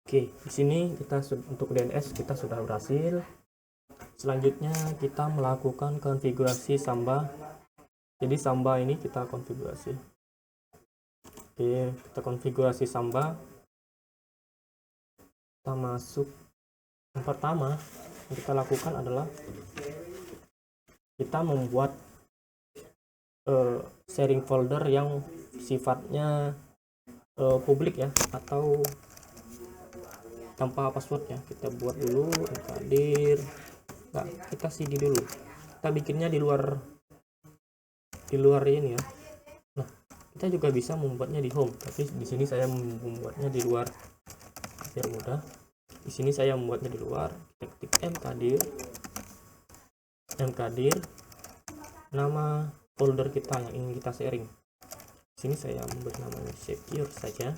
Oke, di sini kita untuk DNS kita sudah berhasil. Selanjutnya kita melakukan konfigurasi Samba. Jadi Samba ini kita konfigurasi. Oke, kita konfigurasi Samba. Kita masuk. Yang pertama yang kita lakukan adalah kita membuat sharing folder yang sifatnya publik ya, atau tanpa password ya. Kita buat dulu mkdir. Nah, kita cd dulu. Kita bikinnya di luar ini ya. Nah, kita juga bisa membuatnya di home, tapi di sini saya membuatnya di luar biar mudah. Di sini saya membuatnya di luar. Kita ketik mkdir nama folder kita yang ingin kita sharing. Di sini saya memberi namanya secure saja.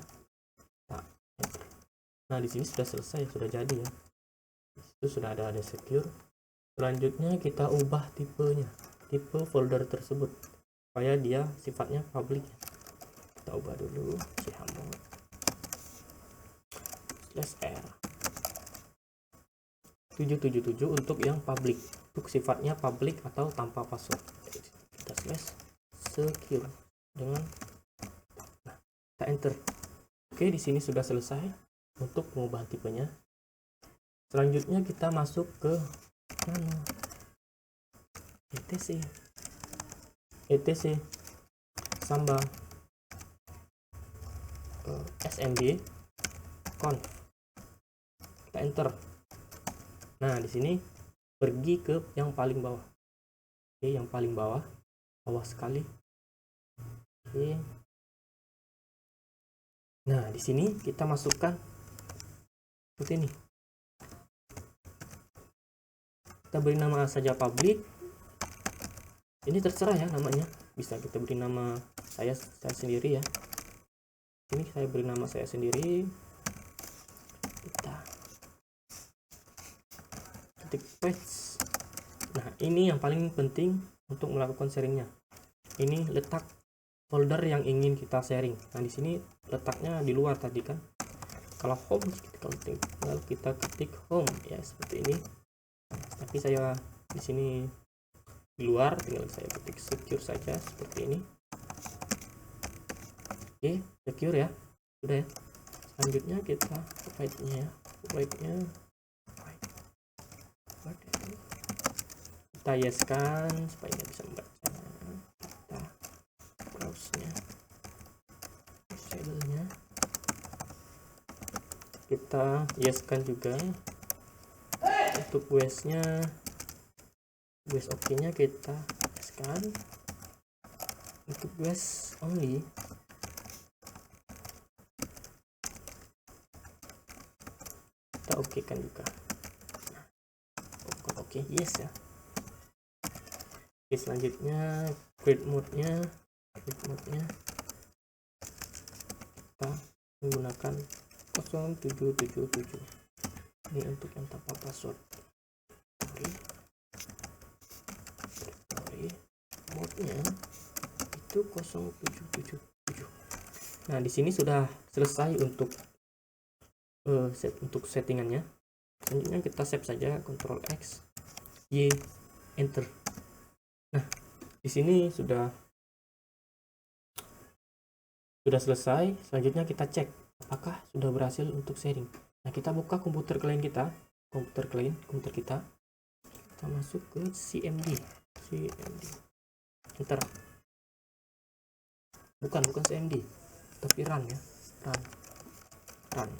Nah, di sini sudah selesai, sudah jadi ya. Itu sudah ada secure. Selanjutnya kita ubah tipe folder tersebut supaya dia sifatnya public. Kita ubah dulu chmod/r 777 untuk yang public, untuk sifatnya public atau tanpa password. Kita /secure dengan kita enter. Oke, di sini sudah selesai untuk mengubah tipenya. Selanjutnya kita masuk ke etc Samba smd conf. Kita enter. Nah, di sini pergi ke yang paling bawah. Oke, yang paling bawah sekali. Oke. Nah, di sini kita masukkan seperti ini. Kita beri nama saja public. Ini terserah ya namanya. Bisa kita beri nama saya sendiri ya. Ini saya beri nama saya sendiri. Kita ketik page. Nah, ini yang paling penting untuk melakukan sharingnya. Ini letak folder yang ingin kita sharing. Nah, di sini letaknya di luar tadi kan. Kalau home kita ketik home ya, seperti ini. Tapi saya di sini di luar, tinggal saya ketik secure saja seperti ini. Oke, secure ya, sudah ya. Selanjutnya kita provide-nya kita yeskan supaya nggak bisa membaca. Kita browse-nya, disable-nya kita yeskan juga. Untuk WS-nya, WS OK-nya kita yeskan. Untuk WS only kita OK kan juga. Oke, yes ya. Oke, selanjutnya create mode-nya kita menggunakan 0777. Ini untuk yang tanpa password. Mode-nya itu 0777. Nah, di sini sudah selesai untuk settingannya. Selanjutnya kita save saja, Ctrl X Y enter. Nah, di sini sudah selesai. Selanjutnya kita cek apakah sudah berhasil untuk sharing. Nah, kita buka komputer kita. Kita masuk ke cmd. Enter. Bukan cmd, tapi run ya. Run.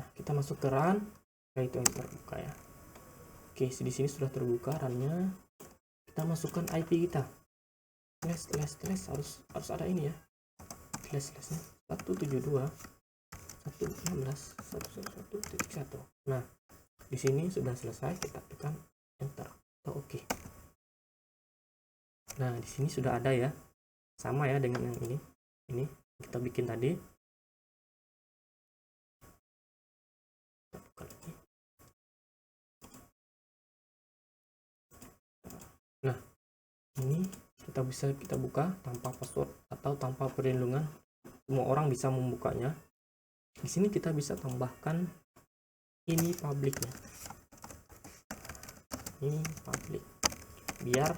Nah, kita masuk ke run. Nah, itu yang terbuka ya. Oke, di sini sudah terbuka runnya. Kita masukkan IP kita. Slash harus ada ini ya. Slash-nya 172 1.16.1.1.1. Nah, di sini sudah selesai, kita tekan enter atau oke. Nah, di sini sudah ada ya, sama ya dengan yang ini kita bikin tadi. Kita buka lagi. Nah, ini kita buka tanpa password atau tanpa perlindungan, semua orang bisa membukanya. Di sini kita bisa tambahkan ini publiknya, ini publik, biar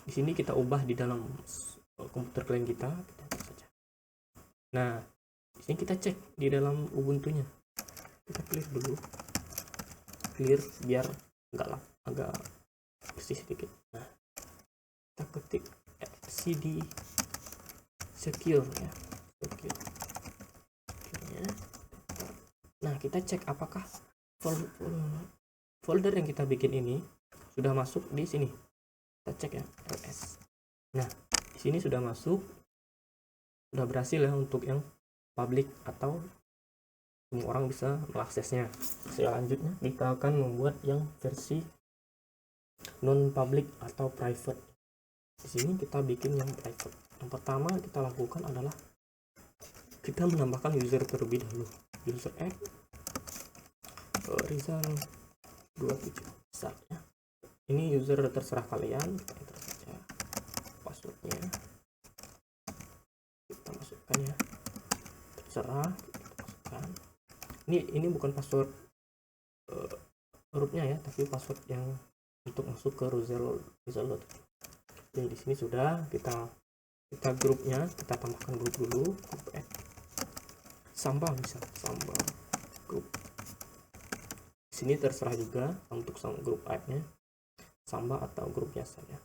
di sini kita ubah di dalam komputer klien kita enter saja. Nah, di sini kita cek di dalam Ubuntu-nya, kita clear dulu, clear biar agak bersih sedikit. Nah, kita ketik cd secure ya, secure. Nah, kita cek apakah folder yang kita bikin ini sudah masuk di sini. Kita cek ya, ls. Nah, di sini sudah masuk, sudah berhasil ya untuk yang public atau semua orang bisa mengaksesnya. Selanjutnya kita akan membuat yang versi non public atau private. Di sini kita bikin yang private. Yang pertama kita lakukan adalah kita menambahkan user terlebih dahulu. User X Rizal 27 misalnya. Ini user terserah kalian, kita enter saja passwordnya, kita masukkan ya, terserah kita masukkan. Ini bukan password rootnya ya, tapi password yang untuk masuk ke Rizal. Jadi di sini sudah kita grupnya, kita tambahkan grup dulu, grup add Samba, misal Samba grup. Di sini terserah juga untuk grup add-nya Samba atau grup biasa ya.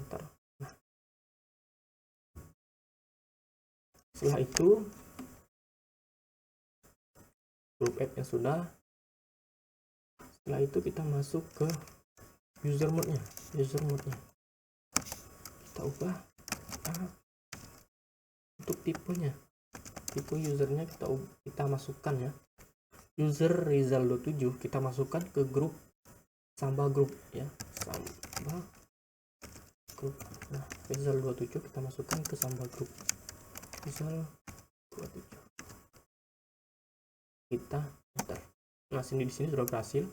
Enter. Nah, setelah itu grup add-nya sudah. Setelah itu kita masuk ke user mode-nya. Kita ubah untuk tipenya. Tipe usernya kita masukkan ya. User Rizal 27 kita masukkan ke grup Samba grup ya. Samba grup. Nah, Rizal 27 kita masukkan ke Samba grup. Rizal 27. Kita enter. Nah, di sini sudah berhasil.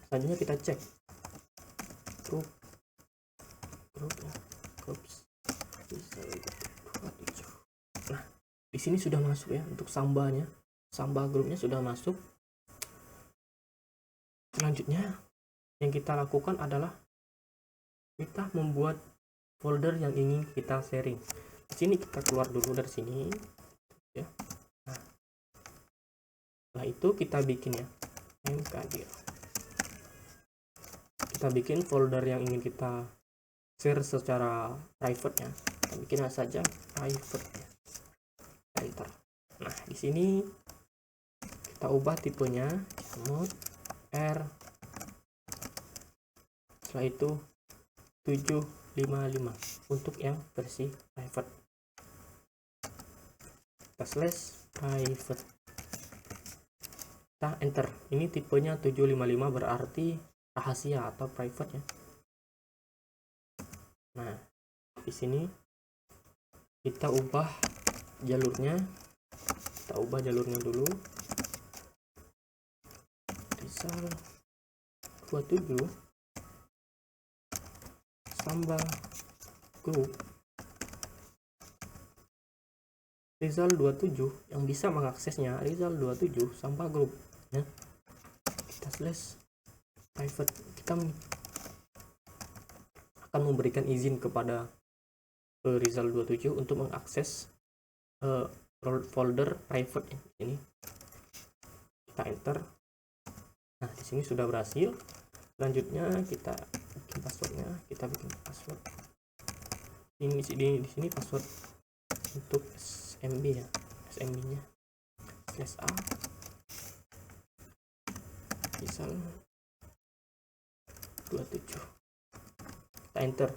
Selanjutnya kita cek grup ya. Groups Rizal 27. Nah, di sini sudah masuk ya untuk Sambanya. Samba grupnya sudah masuk. Selanjutnya yang kita lakukan adalah kita membuat folder yang ingin kita sharing. Di sini kita keluar dulu dari sini ya. Nah, setelah itu kita bikin ya mkdir. Kita bikin folder yang ingin kita share secara private ya. Kita bikin saja private ya. Enter. Nah, di sini kita ubah tipenya mode R, setelah itu 755 untuk yang versi private. Kita slash private, kita enter. Ini tipenya 755 berarti rahasia atau private ya. Nah, di sini kita ubah jalurnya. Kita ubah jalurnya dulu. Rizal 27 Samba grup. Rizal 27 yang bisa mengaksesnya Rizal 27 Samba grup ya. Kita slash private. Kita akan memberikan izin kepada Rizal 27 untuk mengakses folder private ini. Kita enter. Nah, di sini sudah berhasil. Selanjutnya kita bikin passwordnya. Kita bikin password. Ini di sini password untuk SMB ya. SMB-nya /a misal 27. Kita enter.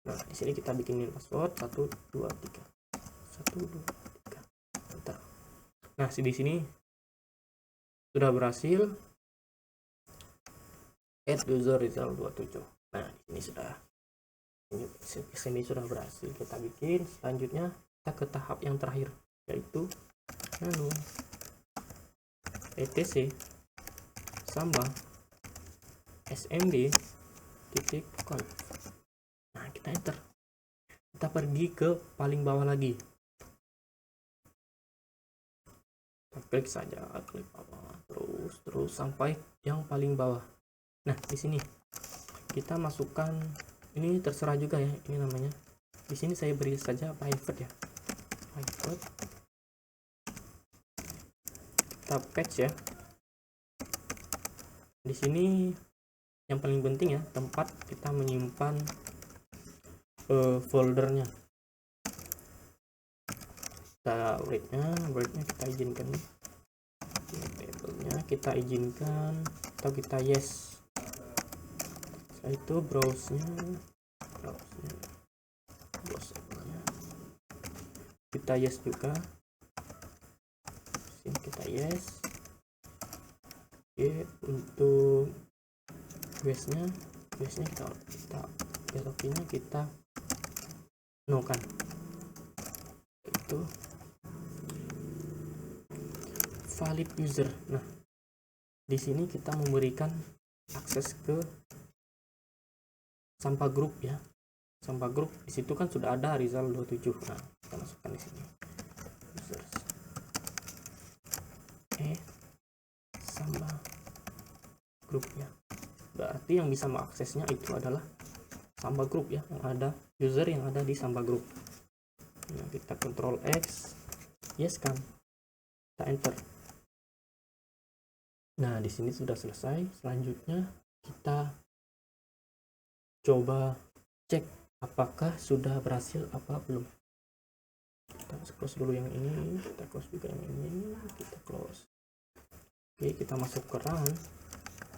Nah, di sini kita bikinin password 123. 123. Nah, di sini sudah berhasil add user result 27. Nah, ini sudah sudah berhasil kita bikin. Selanjutnya kita ke tahap yang terakhir, yaitu etc samba smd titik conf. Nah, kita enter, kita pergi ke paling bawah lagi, kita klik saja, klik bawah terus sampai yang paling bawah. Nah, di sini kita masukkan, ini terserah juga ya, ini namanya, di sini saya beri saja private ya, private, kita patch ya. Di sini yang paling penting ya, tempat kita menyimpan foldernya. Kita breadnya kita izinkan nih, labelnya kita izinkan atau kita yes. Setelah itu browse-nya kita yes juga, sini kita yes. Oke, untuk base-nya kita belokinnya kita no kan, itu valid user. Nah, di sini kita memberikan akses ke sampah grup ya, sampah grup. Di situ kan sudah ada result 27. Nah, kita masukkan di sini users sampah grup ya. Berarti yang bisa mengaksesnya itu adalah sampah grup ya, yang ada user yang ada di sampah grup. Nah, kita Ctrl X, yes kan, kita enter. Nah, di sini sudah selesai. Selanjutnya kita coba cek apakah sudah berhasil apa belum. Kita close dulu yang ini, kita close juga yang ini, kita close. Oke, kita masuk ke run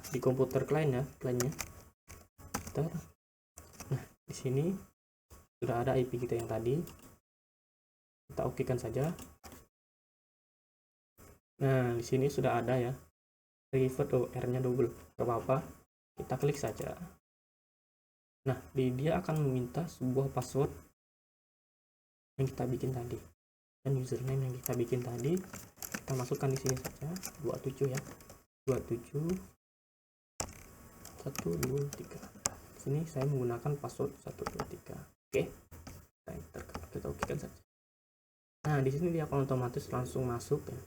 di komputer client ya, kliennya. Nah, di sini sudah ada IP kita yang tadi. Kita okekan saja. Nah, di sini sudah ada ya, revert R-nya double, gak apa-apa, kita klik saja. Nah, dia akan meminta sebuah password yang kita bikin tadi dan username yang kita bikin tadi. Kita masukkan di sini saja 27 ya, 27 1 2 3. Sini saya menggunakan password 1 2 3. Oke, kita okekan saja. Nah, di sini dia akan otomatis langsung masuk ya,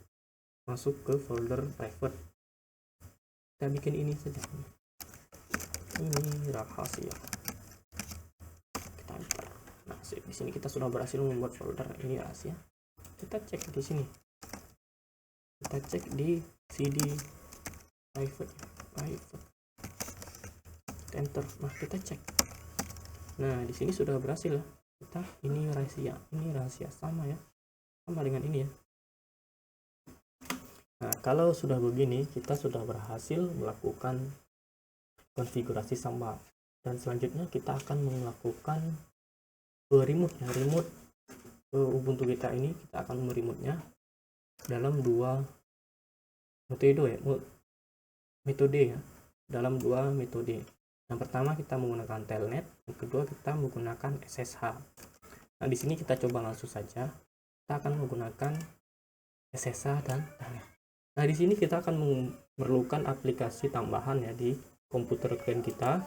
masuk ke folder private. Kita bikin ini saja, ini rahasia. Kita enter. Nah, di sini kita sudah berhasil membuat folder ini rahasia. Kita cek di sini, kita cek di cd private, enter. Nah, kita cek. Nah, di sini sudah berhasil ya. Kita ini rahasia sama ya, sama dengan ini ya. Nah, kalau sudah begini, kita sudah berhasil melakukan konfigurasi sampah. Dan selanjutnya kita akan melakukan remote ya, remote Ubuntu kita ini. Kita akan meremote-nya dalam dua metode ya, dalam dua metode. Yang pertama kita menggunakan telnet, yang kedua kita menggunakan SSH. Nah, di sini kita coba langsung saja. Kita akan menggunakan SSH dan telnet. Nah, di sini kita akan memerlukan aplikasi tambahan ya di komputer klien kita,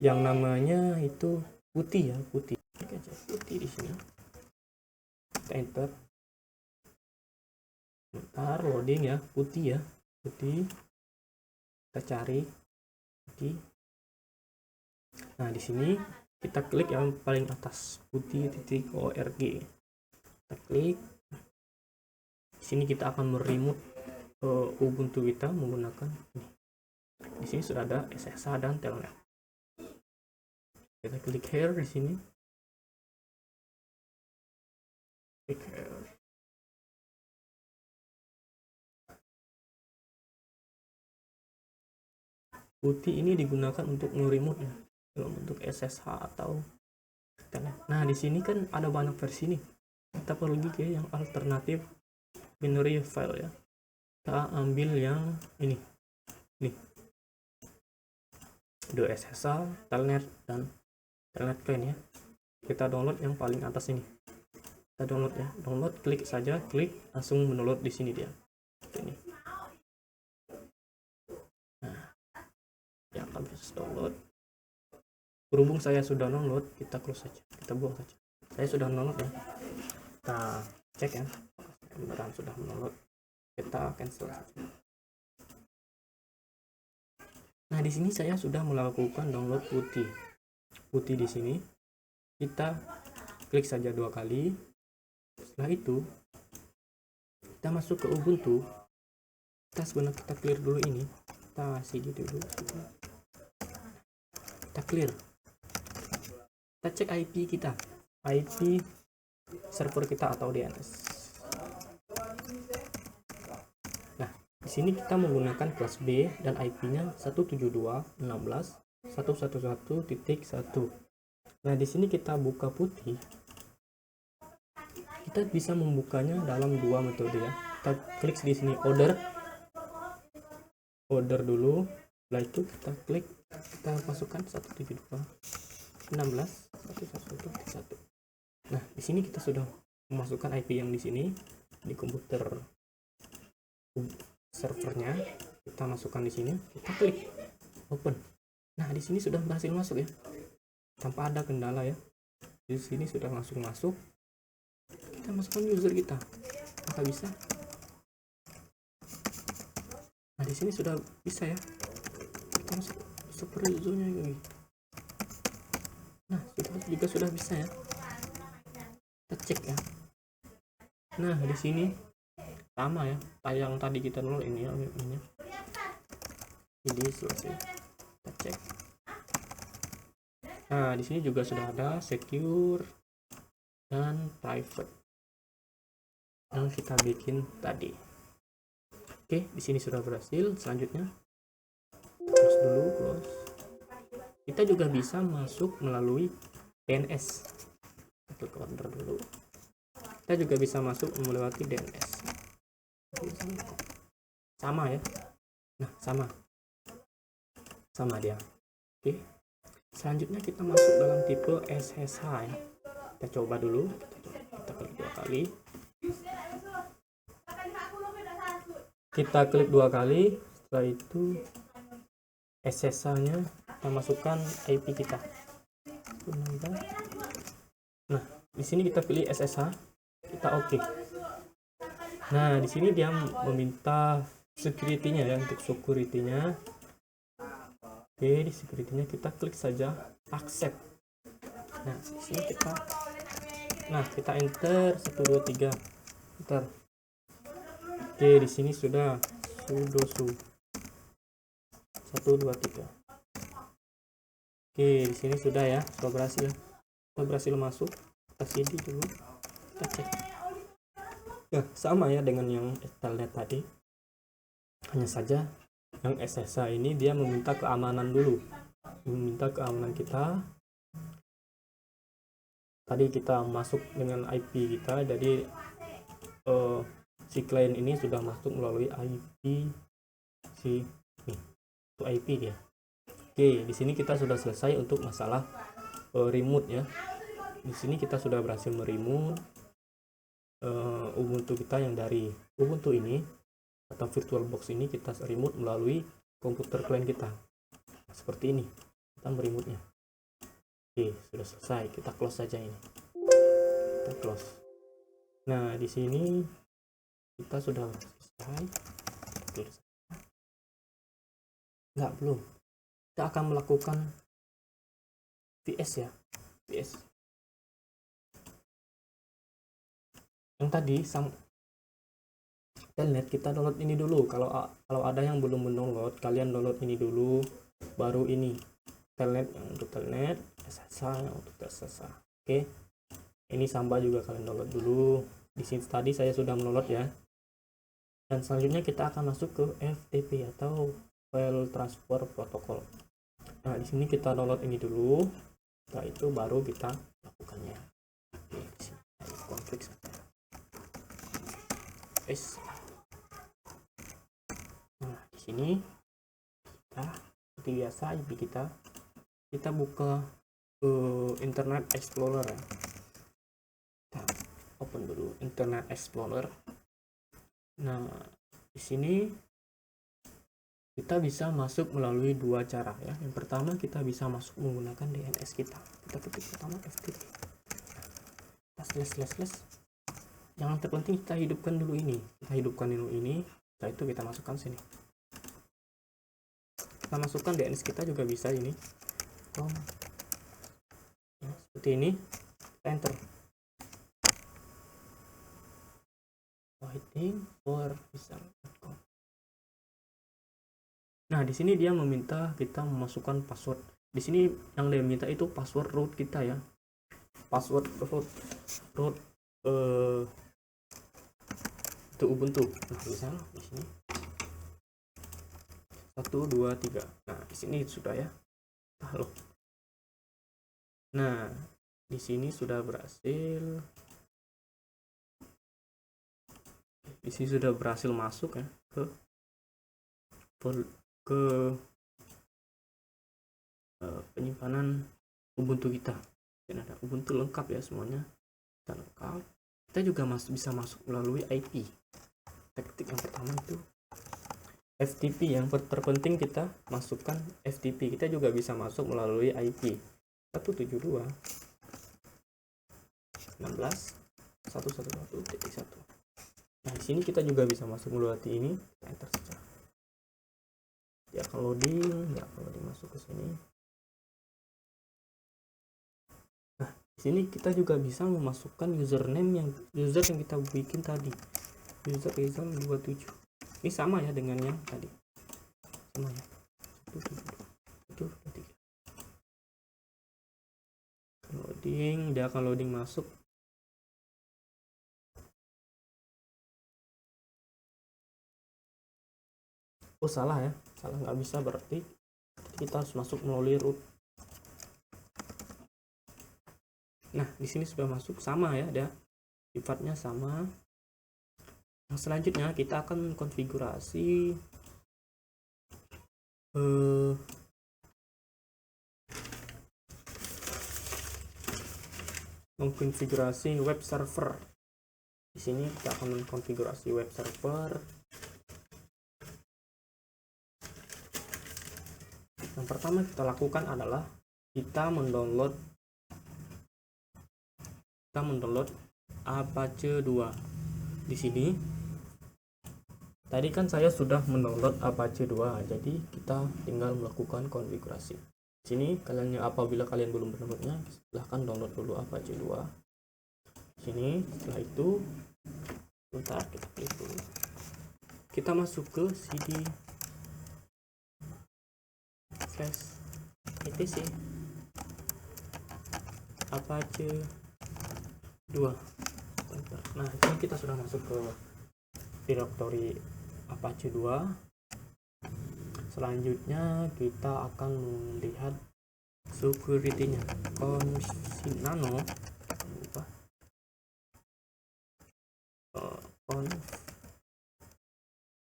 yang namanya itu putih ya, putih. Oke, putih di sini. Kita enter. Bentar loading ya, putih ya, putih. Kita cari putih. Nah, di sini kita klik yang paling atas, putih.org. Kita klik. Di sini kita akan meremote Ubuntu kita menggunakan ini. Di sini sudah ada SSH dan telnet. Kita klik here di sini. Klik here. Putih ini digunakan untuk meremote ya, dalam bentuk SSH atau telnet. Nah, di sini kan ada banyak versi nih. kita pergi ke yang alternatif binary file ya. Kita ambil yang ini nih, SSL, telnet, dan telnet client ya. Kita download yang paling atas ini, kita download ya, klik saja, langsung mendownload di sini dia ini. Nah ya, habis download, berhubung saya sudah download, kita close saja, kita buang saja. Saya sudah download ya, kita cek ya beneran sudah download, kita cancel saja. Nah di sini saya sudah melakukan download putih di sini. Kita klik saja 2 kali. Setelah itu kita masuk ke Ubuntu. Kita clear dulu ini, kita cd dulu, kita clear, kita cek IP kita, IP server kita atau DNS. Nah di sini kita menggunakan kelas B dan IP-nya 172.16.111.1. Nah di sini kita buka putih, kita bisa membukanya dalam 2 metode ya. Kita klik di sini order dulu, setelah itu kita klik, kita masukkan 172.16.111.1. Nah di sini kita sudah memasukkan IP yang di sini di komputer servernya, kita masukkan di sini, kita klik open. Nah di sini sudah berhasil masuk ya, tanpa ada kendala ya. Di sini sudah langsung masuk. Kita masukkan user kita, maka bisa. Nah di sini sudah bisa ya, kita masuk super usernya ini. Nah sudah bisa ya, kita cek ya. Nah di sini sama ya, yang tadi kita download ini ya, ini. Jadi selesai, kita cek. Nah di sini juga sudah ada secure dan private yang kita bikin tadi. Oke, di sini sudah berhasil. Selanjutnya close dulu, close. Kita juga bisa masuk melalui DNS. Klik order dulu. Kita juga bisa masuk melewati DNS. Sama ya. Nah, sama dia. Oke. Selanjutnya kita masuk dalam tipe SSH ya. Kita coba dulu. Kita klik 2 kali. Kita klik 2 kali, setelah itu SSH-nya kita masukkan IP kita. Nah, di sini kita pilih SSH, kita oke. Nah, di sini dia meminta security-nya ya, untuk security-nya. Oke, di security-nya kita klik saja accept. Nah, di sini kita enter 123. Enter. Oke, di sini sudah sudoku 123. Oke, di sini sudah ya, sudah berhasil masuk. Kita cd dulu, kita cek. Nah, sama ya dengan yang telnet tadi. Hanya saja yang SSH ini dia meminta keamanan dulu. Meminta keamanan kita. Tadi kita masuk dengan IP kita, jadi si klien ini sudah masuk melalui IP IP dia. Oke, di sini kita sudah selesai untuk masalah remote ya. Di sini kita sudah berhasil meremote Ubuntu kita yang dari Ubuntu ini atau VirtualBox ini, kita remote melalui komputer klien kita. Seperti ini kita meremote-nya. Oke, sudah selesai. Kita close saja ini. Kita close. Nah, di sini kita sudah selesai. Belum. Kita akan melakukan VS ya. VS. Yang tadi telnet, kita download ini dulu. Kalau ada yang belum mendownload, kalian download ini dulu, baru ini telnet yang untuk telnet, SSH yang untuk SSH. Oke. Ini Samba juga kalian download dulu. Di sini tadi saya sudah mendownload ya. Dan selanjutnya kita akan masuk ke FTP atau File Transfer Protocol. Nah, di sini kita download ini dulu. Setelah itu baru kita lakukannya. Oke, di sini konflik saja. space. Nah, di sini kita seperti biasa IP kita buka Internet Explorer ya. Kita open dulu Internet Explorer. Nah, di sini kita bisa masuk melalui dua cara ya. Yang pertama kita bisa masuk menggunakan DNS kita. Kita ketik pertama FTP. Slash. Yang terpenting kita hidupkan dulu ini. Setelah itu kita masukkan sini. Kita masukkan DNS kita juga bisa ini. Ya, seperti ini. Enter. Waiting for visa.com. Nah, di sini dia meminta kita memasukkan password. Di sini yang dia minta itu password root kita ya. Password root itu Ubuntu. Nah, misalnya di sini 1 2 3. Nah, di sini sudah ya. Halo. Nah, di sini sudah berhasil. Di sini sudah berhasil masuk ya ke penyimpanan Ubuntu kita. Dan ada Ubuntu lengkap ya semuanya. Kita lengkap. Kita juga bisa masuk melalui IP. Teknik yang pertama itu FTP. Yang terpenting kita masukkan FTP. Kita juga bisa masuk melalui IP 172.16.111.1. Nah, di sini kita juga bisa masuk melalui ini. Enter saja. Dia akan loading masuk ke sini. Nah, di sini kita juga bisa memasukkan username yang kita bikin tadi. User Rizal 27. Ini sama ya dengan yang tadi. Sama ya. 173. Loading, dia akan loading masuk. Oh, salah ya. Salah, nggak bisa, berarti kita harus masuk melalui root. Nah, di sini sudah masuk, sama ya, dia sifatnya sama. Yang selanjutnya kita akan konfigurasi mengkonfigurasi web server. Di sini kita akan mengkonfigurasi web server. Yang pertama kita lakukan adalah kita mendownload Apache 2. Di sini tadi kan saya sudah mendownload Apache 2, jadi kita tinggal melakukan konfigurasi. Di sini apabila kalian belum mendownloadnya, silahkan download dulu Apache 2. Di sini setelah itu bentar, kita klik dulu. Kita masuk ke cd /etc Apache 2. Nah, ini kita sudah masuk ke directory Apache 2. Selanjutnya kita akan melihat security-nya. Nano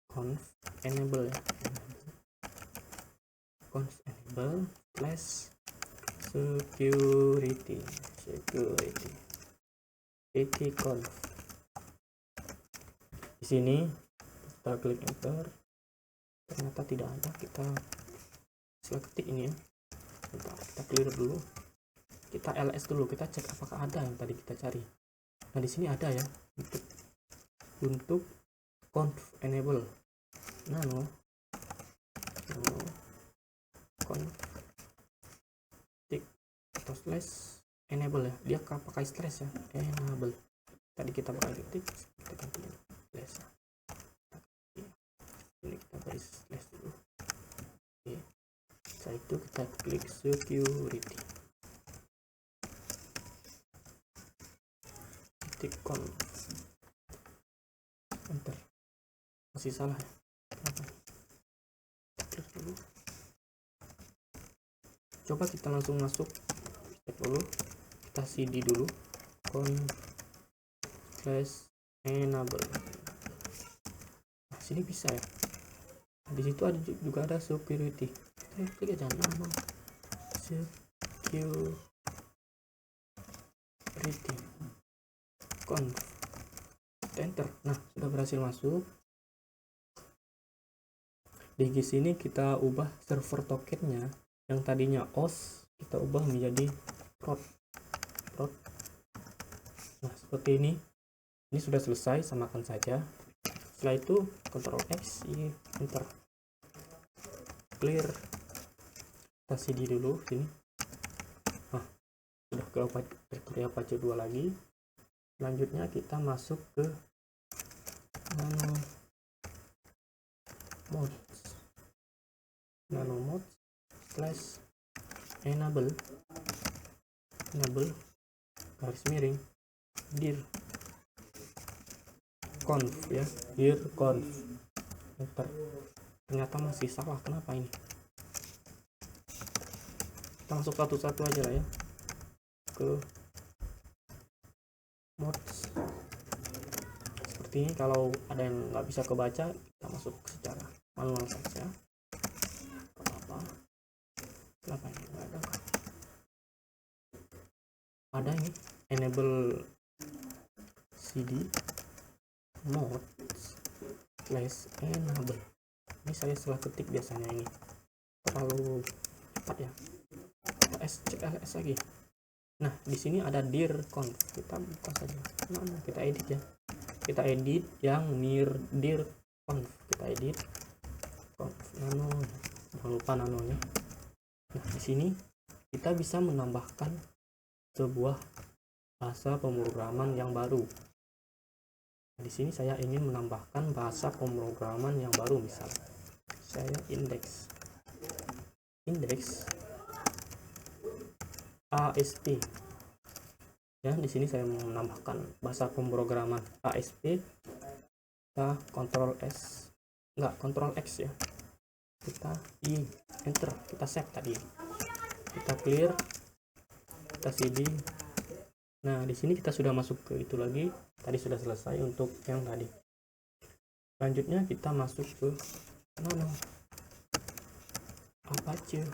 conf enable ya. Conf enable slash security conf. Di sini kita klik enter. Ternyata tidak ada, kita ketik ini ya. Bentar, kita clear dulu. Kita ls dulu, kita cek apakah ada yang tadi kita cari. Nah, di sini ada ya, untuk conf enable nano conf atau slash enable ya. Dia pakai slash ya, enable. Tadi kita pakai ketik, kita ganti slash. Ini kita beri slash dulu. Oke. Setelah itu kita klik security. Conf. Enter. Masih salah ya. Klik dulu. Coba kita langsung masuk. Cek dulu. Kita cd dulu. Conf slash enable. sini bisa ya. Di situ ada juga ada security. Kita klik aja nama security conf, enter. Nah, sudah berhasil masuk. Di sini kita ubah server tokennya yang tadinya OS, kita ubah menjadi prod. Nah, seperti ini. Ini sudah selesai, samakan saja. Setelah itu Ctrl X, enter. Clear. Kita CD dulu sini. Nah, sudah ke direktori Apache 2 lagi. Selanjutnya kita masuk ke nano mode slash enable garis miring dir conf ya, dir conf, enter. Ternyata masih salah, kenapa ini? Kita masuk satu-satu aja lah ya, ke mods. Seperti ini. Kalau ada yang nggak bisa kebaca, kita masuk secara manual saja. Kenapa ini nggak ada? Ada ini enable cd mode slash enable. Ini saya salah ketik biasanya, ini terlalu cepat ya. Cek ls lagi. Nah, di sini ada dir conf, kita buka saja. Nah, kita edit ya. Kita edit yang dir conf. Kita edit conf nano. Jangan lupa nanonya. Nah, di sini kita bisa menambahkan sebuah bahasa pemrograman yang baru. Nah, di sini saya ingin menambahkan bahasa pemrograman yang baru, misalnya saya index ASP. Ya, di sini saya menambahkan bahasa pemrograman ASP. Kita Ctrl X ya. Kita enter, kita save tadi. Kita clear, kita cd. Nah, di sini kita sudah masuk ke itu lagi. Tadi sudah selesai untuk yang tadi. Selanjutnya kita masuk ke nano Apache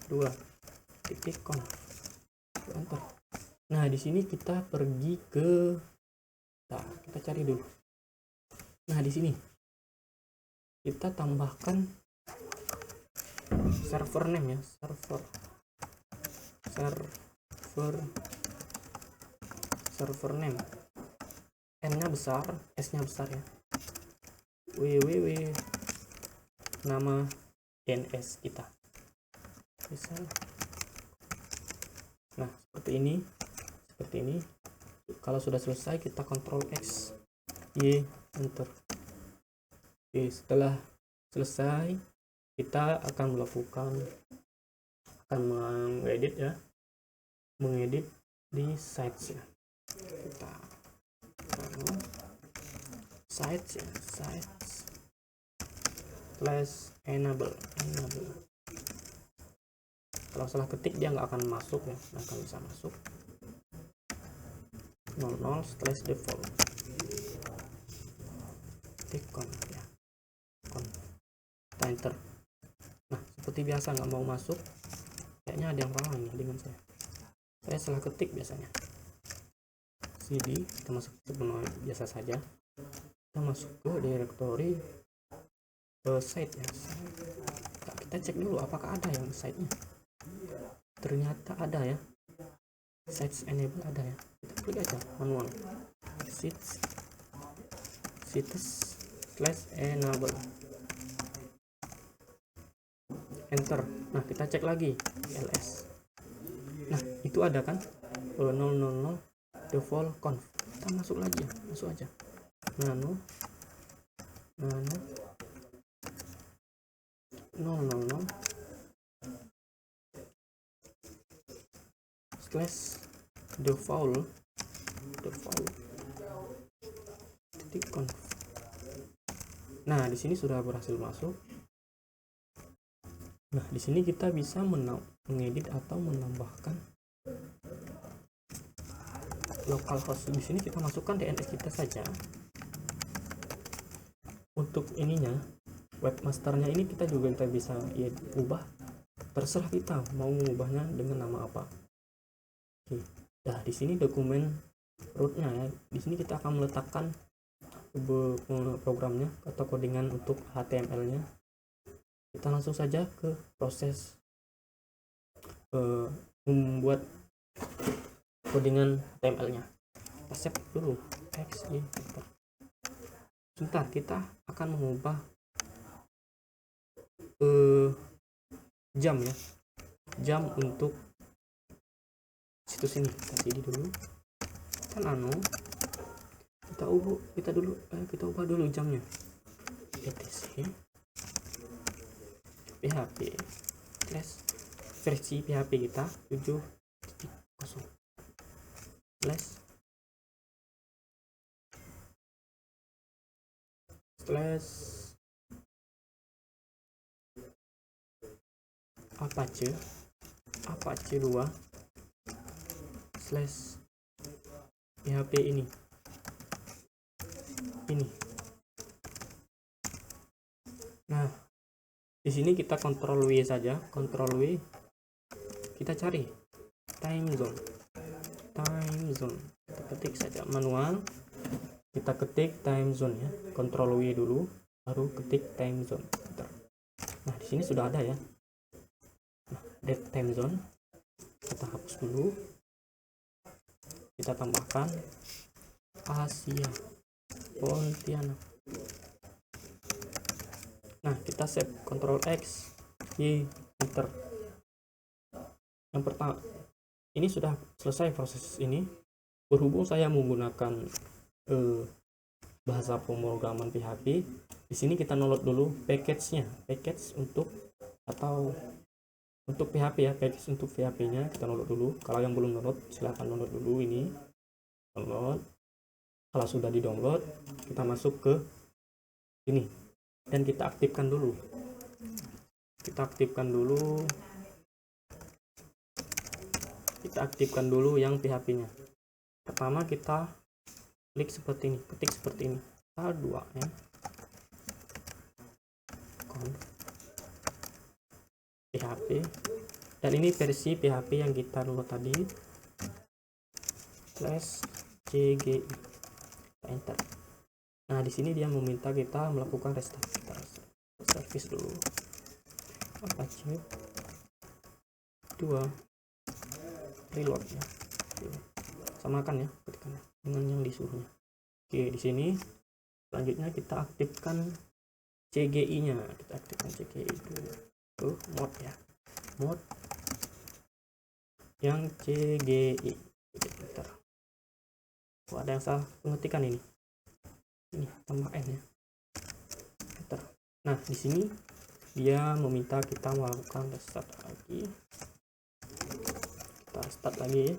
2.conf, enter. Nah, di sini kita pergi ke, kita cari dulu. Nah, di sini kita tambahkan server name ya, server name, n-nya besar, s-nya besar ya, www, nama DNS kita bisa. Nah, seperti ini. Kalau sudah selesai, kita Ctrl X, enter. Oke, setelah selesai, kita akan mengedit di sites ya. Kita sites slash enable. Kalau salah ketik dia nggak akan masuk ya, nggak akan bisa masuk. 00 slash default conf ya, conf. Kita enter. Nah, seperti biasa nggak mau masuk, kayaknya ada yang salah nih dengan saya salah ketik biasanya. cd, kita masuk ke menu biasa saja, kita masuk ke direktori site ya. Nah, kita cek dulu apakah ada yang site-nya. Ternyata ada ya, sites enable ada ya. Kita klik aja manual sites slash enable, enter. Nah, kita cek lagi ls. Nah, itu ada kan 000 default conf. Kita masuk aja nano 000 slash default conf. Nah, di sini sudah berhasil masuk. Nah, di sini kita bisa mengedit atau menambahkan localhost. Di sini kita masukkan DNS kita saja. untuk ininya webmasternya ini kita juga bisa ya ubah, terserah kita mau mengubahnya dengan nama apa. Oke. Nah, di sini dokumen rootnya ya. Di sini kita akan meletakkan programnya atau codingan untuk HTML-nya. Kita langsung saja ke proses membuat codingan HTML-nya. Kita save dulu exe. Sebentar, kita akan mengubah jam ya, jam untuk situs ini. Kasih dulu kan kita ubah dulu jamnya. etc php versi php kita 7.0 slash apache 2 slash php ini. Nah, di sini kita Ctrl W saja, Ctrl W, kita cari time zone. Kita ketik saja manual, kita ketik time zone ya, Ctrl W dulu, baru ketik time zone. Nah, di sini sudah ada ya. Nah, date time zone kita hapus dulu, kita tambahkan Asia Pontianak. Nah, kita save, Ctrl X, Y, enter. Yang pertama, ini sudah selesai proses ini. Berhubung saya menggunakan bahasa pemrograman PHP, di sini kita download dulu package-nya, package untuk PHP ya, package untuk PHP-nya kita download dulu. Kalau yang belum download, silahkan download dulu ini. Download. Kalau sudah di-download, kita masuk ke ini dan kita aktifkan dulu. Kita aktifkan dulu yang PHP-nya. Pertama kita klik seperti ini, ketik seperti ini. A2 ya. PHP, dan ini versi PHP yang kita download tadi, /cgi, enter. Nah, di sini dia meminta kita melakukan restart. Kita service dulu, Apache 2 reload ya, samakan ya ketikannya dengan yang disuruhnya. Oke, di sini selanjutnya kita aktifkan CGI nya, kita aktifkan CGI dulu ke mode ya, mode yang CGI. Bentar. Oh, ada yang salah pengetikan ini tambah n ya, enter. Nah, di sini dia meminta kita melakukan restart lagi. Kita restart lagi ya.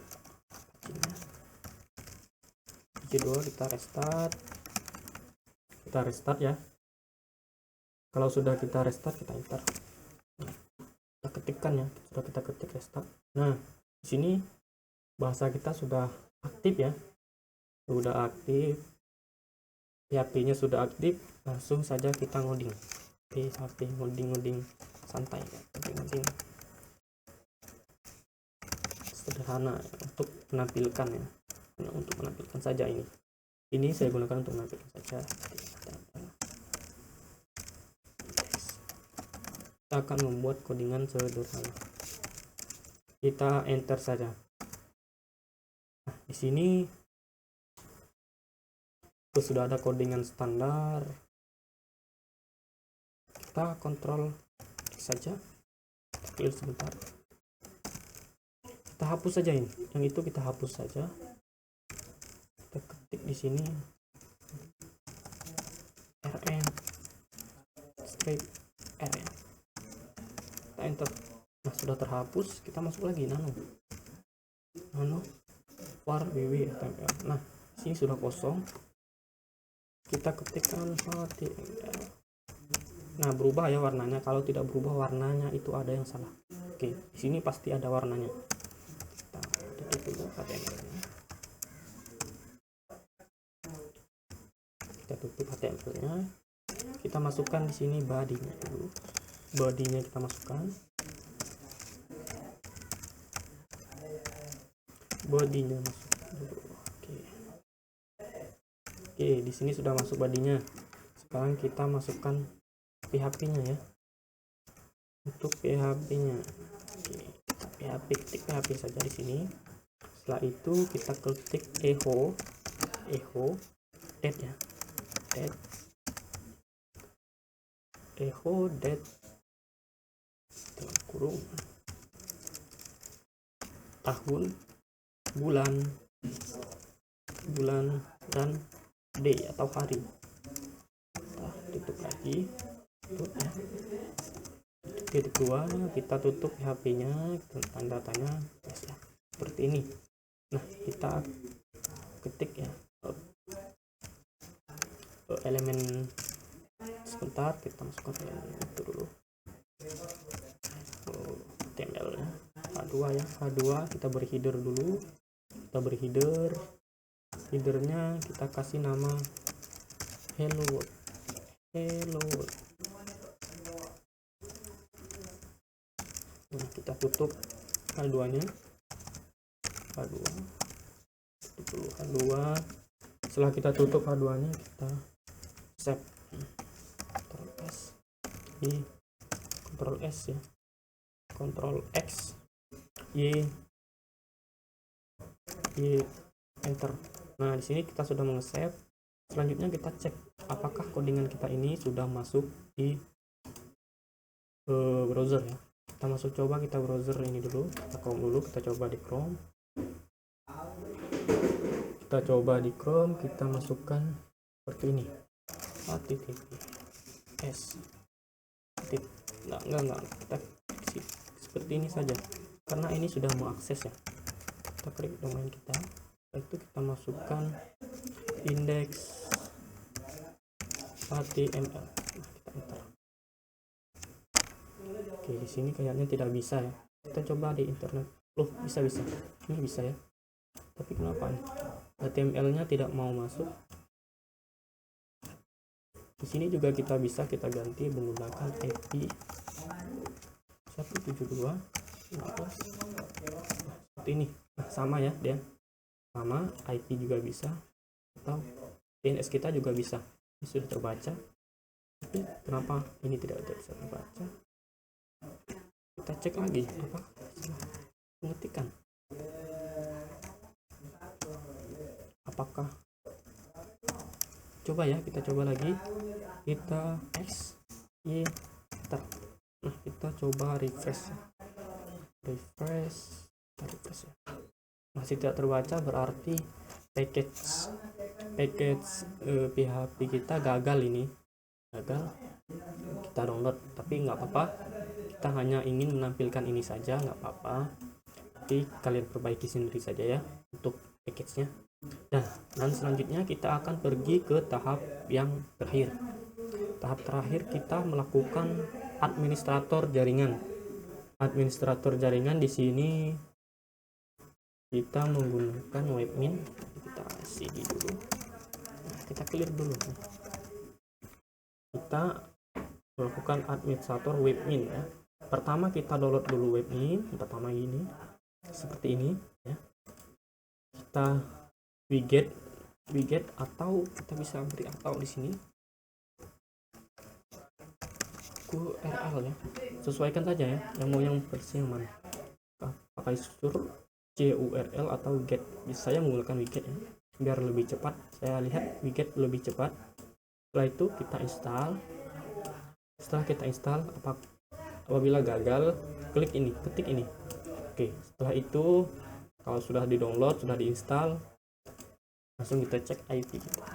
Kita restart ya. Kalau sudah kita restart, kita enter. Kita ketikkan ya, sudah kita ketik restart. Nah, di sini bahasa kita sudah aktif ya, sudah aktif, PHP-nya sudah aktif. Langsung saja kita ngoding PHP, ngoding santai ya, ngoding sederhana ya, untuk menampilkan ya, untuk menampilkan saja. Ini saya gunakan untuk menampilkan saja. Kita akan membuat codingan sederhana, kita enter saja. Nah, di sini sudah ada codingan standar, kita Ctrl X saja, pilih sebentar, kita hapus saja ini, yang itu kita hapus saja. Kita ketik di sini rn strip rn, kita enter. Nah, sudah terhapus, kita masuk lagi nano var ww html. Nah, sini sudah kosong, kita ketikkan HTML. Nah, berubah ya warnanya. Kalau tidak berubah warnanya itu ada yang salah. Oke, di sini pasti ada warnanya. Kita tutup dulu HTML-nya. Kita tutup HTML-nya. kita masukkan di sini bodinya dulu. Bodinya kita masukkan. Bodinya masuk dulu. Oke, di sini sudah masuk bodinya. Sekarang kita masukkan PHP-nya ya. Untuk PHP-nya. Oke, PHP, ketik PHP saja di sini. Setelah itu kita ketik echo date ya. Echo date kurung tahun, bulan dan day atau hari. Nah, tutup lagi, tutup ya. Titik 2 kita tutup PHP-nya, tanda tanya yes ya, seperti ini. Nah, kita ketik ya elemen, sebentar kita masukkan elemen itu dulu. HTML ya, H2 ya, H2 kita beri header dulu. Kita beri headernya kita kasih nama hello world. Nah, kita tutup H2 nya, H2. Setelah kita tutup H2 nya, kita save. Ctrl S ya, Ctrl X Y enter. Nah, di sini kita sudah meng-save. Selanjutnya kita cek apakah codingan kita ini sudah masuk di browser ya. Kita browser ini dulu, kita Chrome dulu, kita coba di Chrome. Kita masukkan seperti ini, https enggak, kita seperti ini saja karena ini sudah mau akses ya. Kita klik domain kita, itu kita masukkan index html. Nah, kita enter. Oke, di sini kayaknya tidak bisa ya. Kita coba di internet. Loh, bisa. Ini bisa ya. Tapi kenapa nih? HTML-nya tidak mau masuk. Di sini juga kita bisa ganti menggunakan IP 172.15. Seperti ini. Nah, sama ya dia. Sama, IP juga bisa, atau DNS kita juga bisa. Ini sudah terbaca. Tapi kenapa ini tidak bisa terbaca? Kita cek lagi apa pengetikan. Apakah coba ya, kita coba lagi, kita X Y enter. Nah, kita coba refresh ya. Masih tidak terbaca, berarti package PHP kita gagal. Kita download, tapi nggak apa-apa, kita hanya ingin menampilkan ini saja, nggak apa-apa, tapi kalian perbaiki sendiri saja ya untuk package-nya. Dan selanjutnya kita akan pergi ke tahap yang terakhir. Tahap terakhir kita melakukan administrator jaringan. Di sini kita menggunakan webmin. Kita cd dulu. Nah, kita clear dulu. Kita melakukan administrator webmin ya. Pertama kita download dulu webmin. Pertama ini seperti ini ya. Kita widget atau kita bisa beri atau di sini URL ya. Sesuaikan saja ya, yang versi yang mana. Pakai sur CURL atau get. Saya menggunakan widget ya, biar lebih cepat. Saya lihat widget lebih cepat. Setelah itu kita install. Setelah kita install, apabila gagal, ketik ini. Oke, setelah itu kalau sudah di-download, sudah diinstal, langsung kita cek IP kita.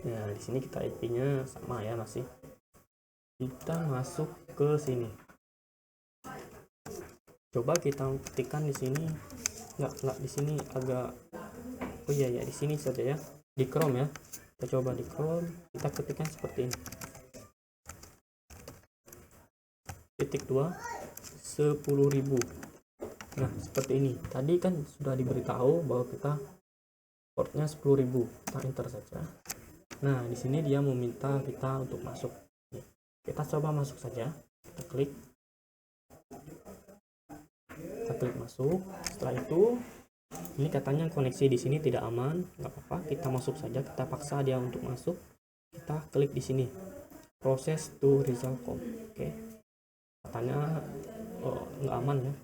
Nah, di sini kita IP-nya sama ya, masih. Kita masuk ke sini. Coba kita ketikkan di sini. Enggak di sini agak di sini saja ya. Di Chrome ya. Kita coba di Chrome, kita ketikkan seperti ini. Titik 2 10.000. Nah, seperti ini. Tadi kan sudah diberitahu bahwa kita portnya 10.000. Kita enter saja. Nah, di sini dia meminta kita untuk masuk. Kita coba masuk saja. Kita klik masuk. Setelah itu ini katanya koneksi di sini tidak aman, nggak apa-apa, kita masuk saja, kita paksa dia untuk masuk. Kita klik di sini, proses to resolve com. Oke, katanya nggak aman ya,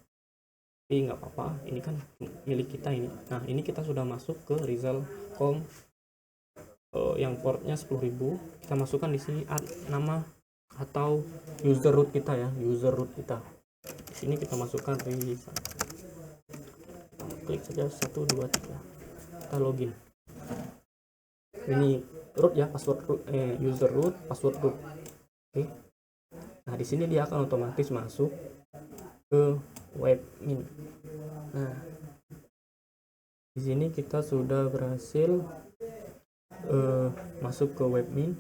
tapi nggak apa-apa, ini kan milik kita ini. Nah, ini kita sudah masuk ke resolve.com yang portnya 10.000. Kita masukkan di sini nama atau user root kita ya, user root kita. Di sini kita masukkan Rizal. Klik saja 1 2 3. Kita login. Ini root ya, password root, user root, password root. Oke. Nah, di sini dia akan otomatis masuk ke webmin. Nah, di sini kita sudah berhasil masuk ke webmin.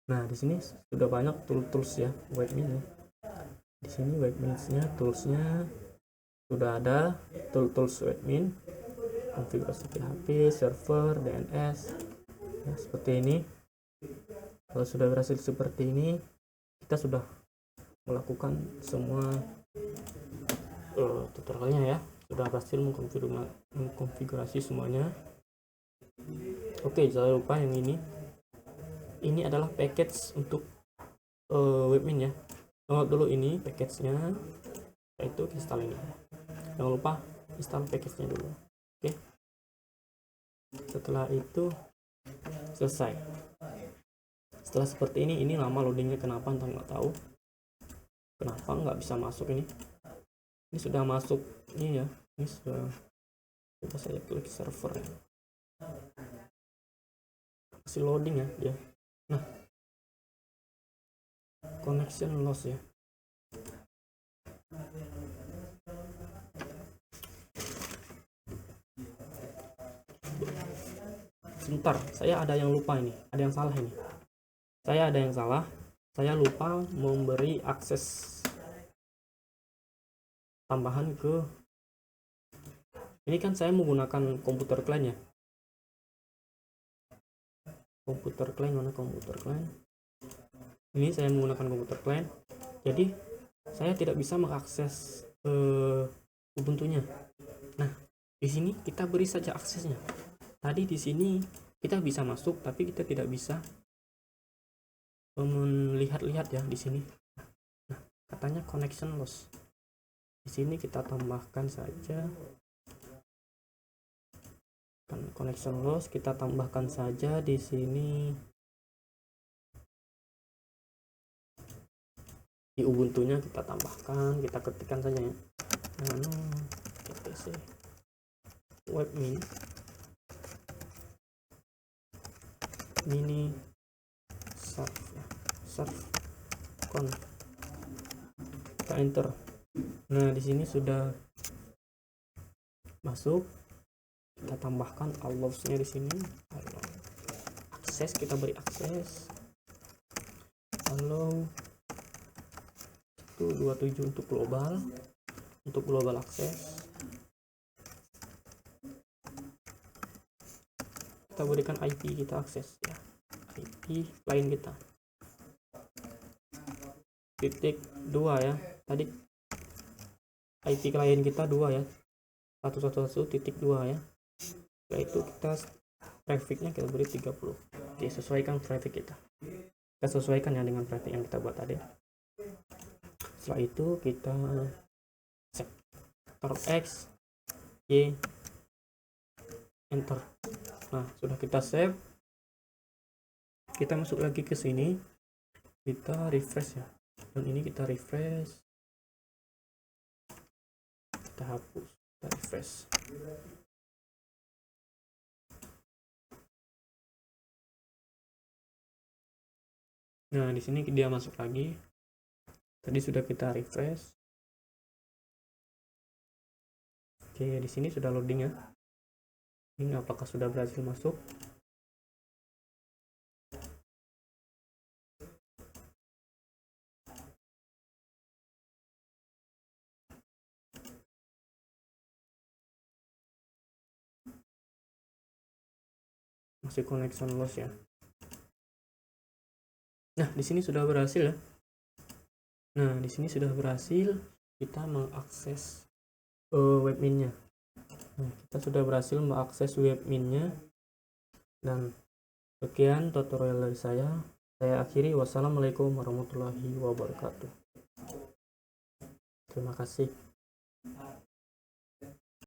Nah, di sini sudah banyak tools ya webmin ya. Di sini webminnya, toolsnya sudah ada, tools webmin, konfigurasi PHP, server, DNS ya, seperti ini. Kalau sudah berhasil seperti ini, kita sudah melakukan semua tutorialnya ya, sudah berhasil mengkonfigurasi semuanya. Oke, jangan lupa yang ini adalah package untuk webmin ya. Download dulu ini package-nya, yaitu install ini. Jangan lupa install package-nya dulu. Oke. Setelah itu selesai. Setelah seperti ini lama loadingnya, kenapa entah nggak tahu. Kenapa nggak bisa masuk ini? Ini sudah masuk ini ya. Ini sudah. Coba saya klik server ya. Masih loading ya dia. Nah, connection loss ya. Sebentar, saya ada yang lupa ini, ada yang salah ini. Saya lupa memberi akses tambahan ke ini. Kan saya menggunakan komputer client ya. Komputer client mana, komputer client? Ini saya menggunakan komputer client. Jadi saya tidak bisa mengakses Ubuntu-nya. Nah, di sini kita beri saja aksesnya. Tadi di sini kita bisa masuk, tapi kita tidak bisa melihat-lihat ya di sini. Nah, katanya connection loss. Di sini kita tambahkan saja connection loss, kita tambahkan saja di sini di Ubuntu-nya, kita tambahkan, kita ketikkan saja ya. Nano etc webmin mini serve con, kita enter. Nah, di sini sudah masuk. Kita tambahkan allows-nya di sini. Akses, kita beri akses allow 127 untuk global akses. Kita berikan IP kita akses ya, IP lain kita titik 2 ya. Tadi IP klien kita 2 ya, 111.2 ya. Setelah itu kita trafficnya kita beri 30. Oke, sesuaikan traffic kita sesuaikan ya dengan traffic yang kita buat tadi. Setelah itu kita set X Y enter. Nah, sudah kita save. Kita masuk lagi ke sini, kita refresh ya, dan ini kita refresh, kita hapus, kita refresh. Nah, di sini dia masuk lagi. Tadi sudah kita refresh. Oke, di sini sudah loading ya. Ini apakah sudah berhasil masuk? Masih connection loss ya. Nah, di sini sudah berhasil ya. Nah, di sini sudah berhasil kita mengakses webminnya. Nah, kita sudah berhasil mengakses webminnya. Dan sekian tutorial dari saya. Saya akhiri. Wassalamualaikum warahmatullahi wabarakatuh. Terima kasih.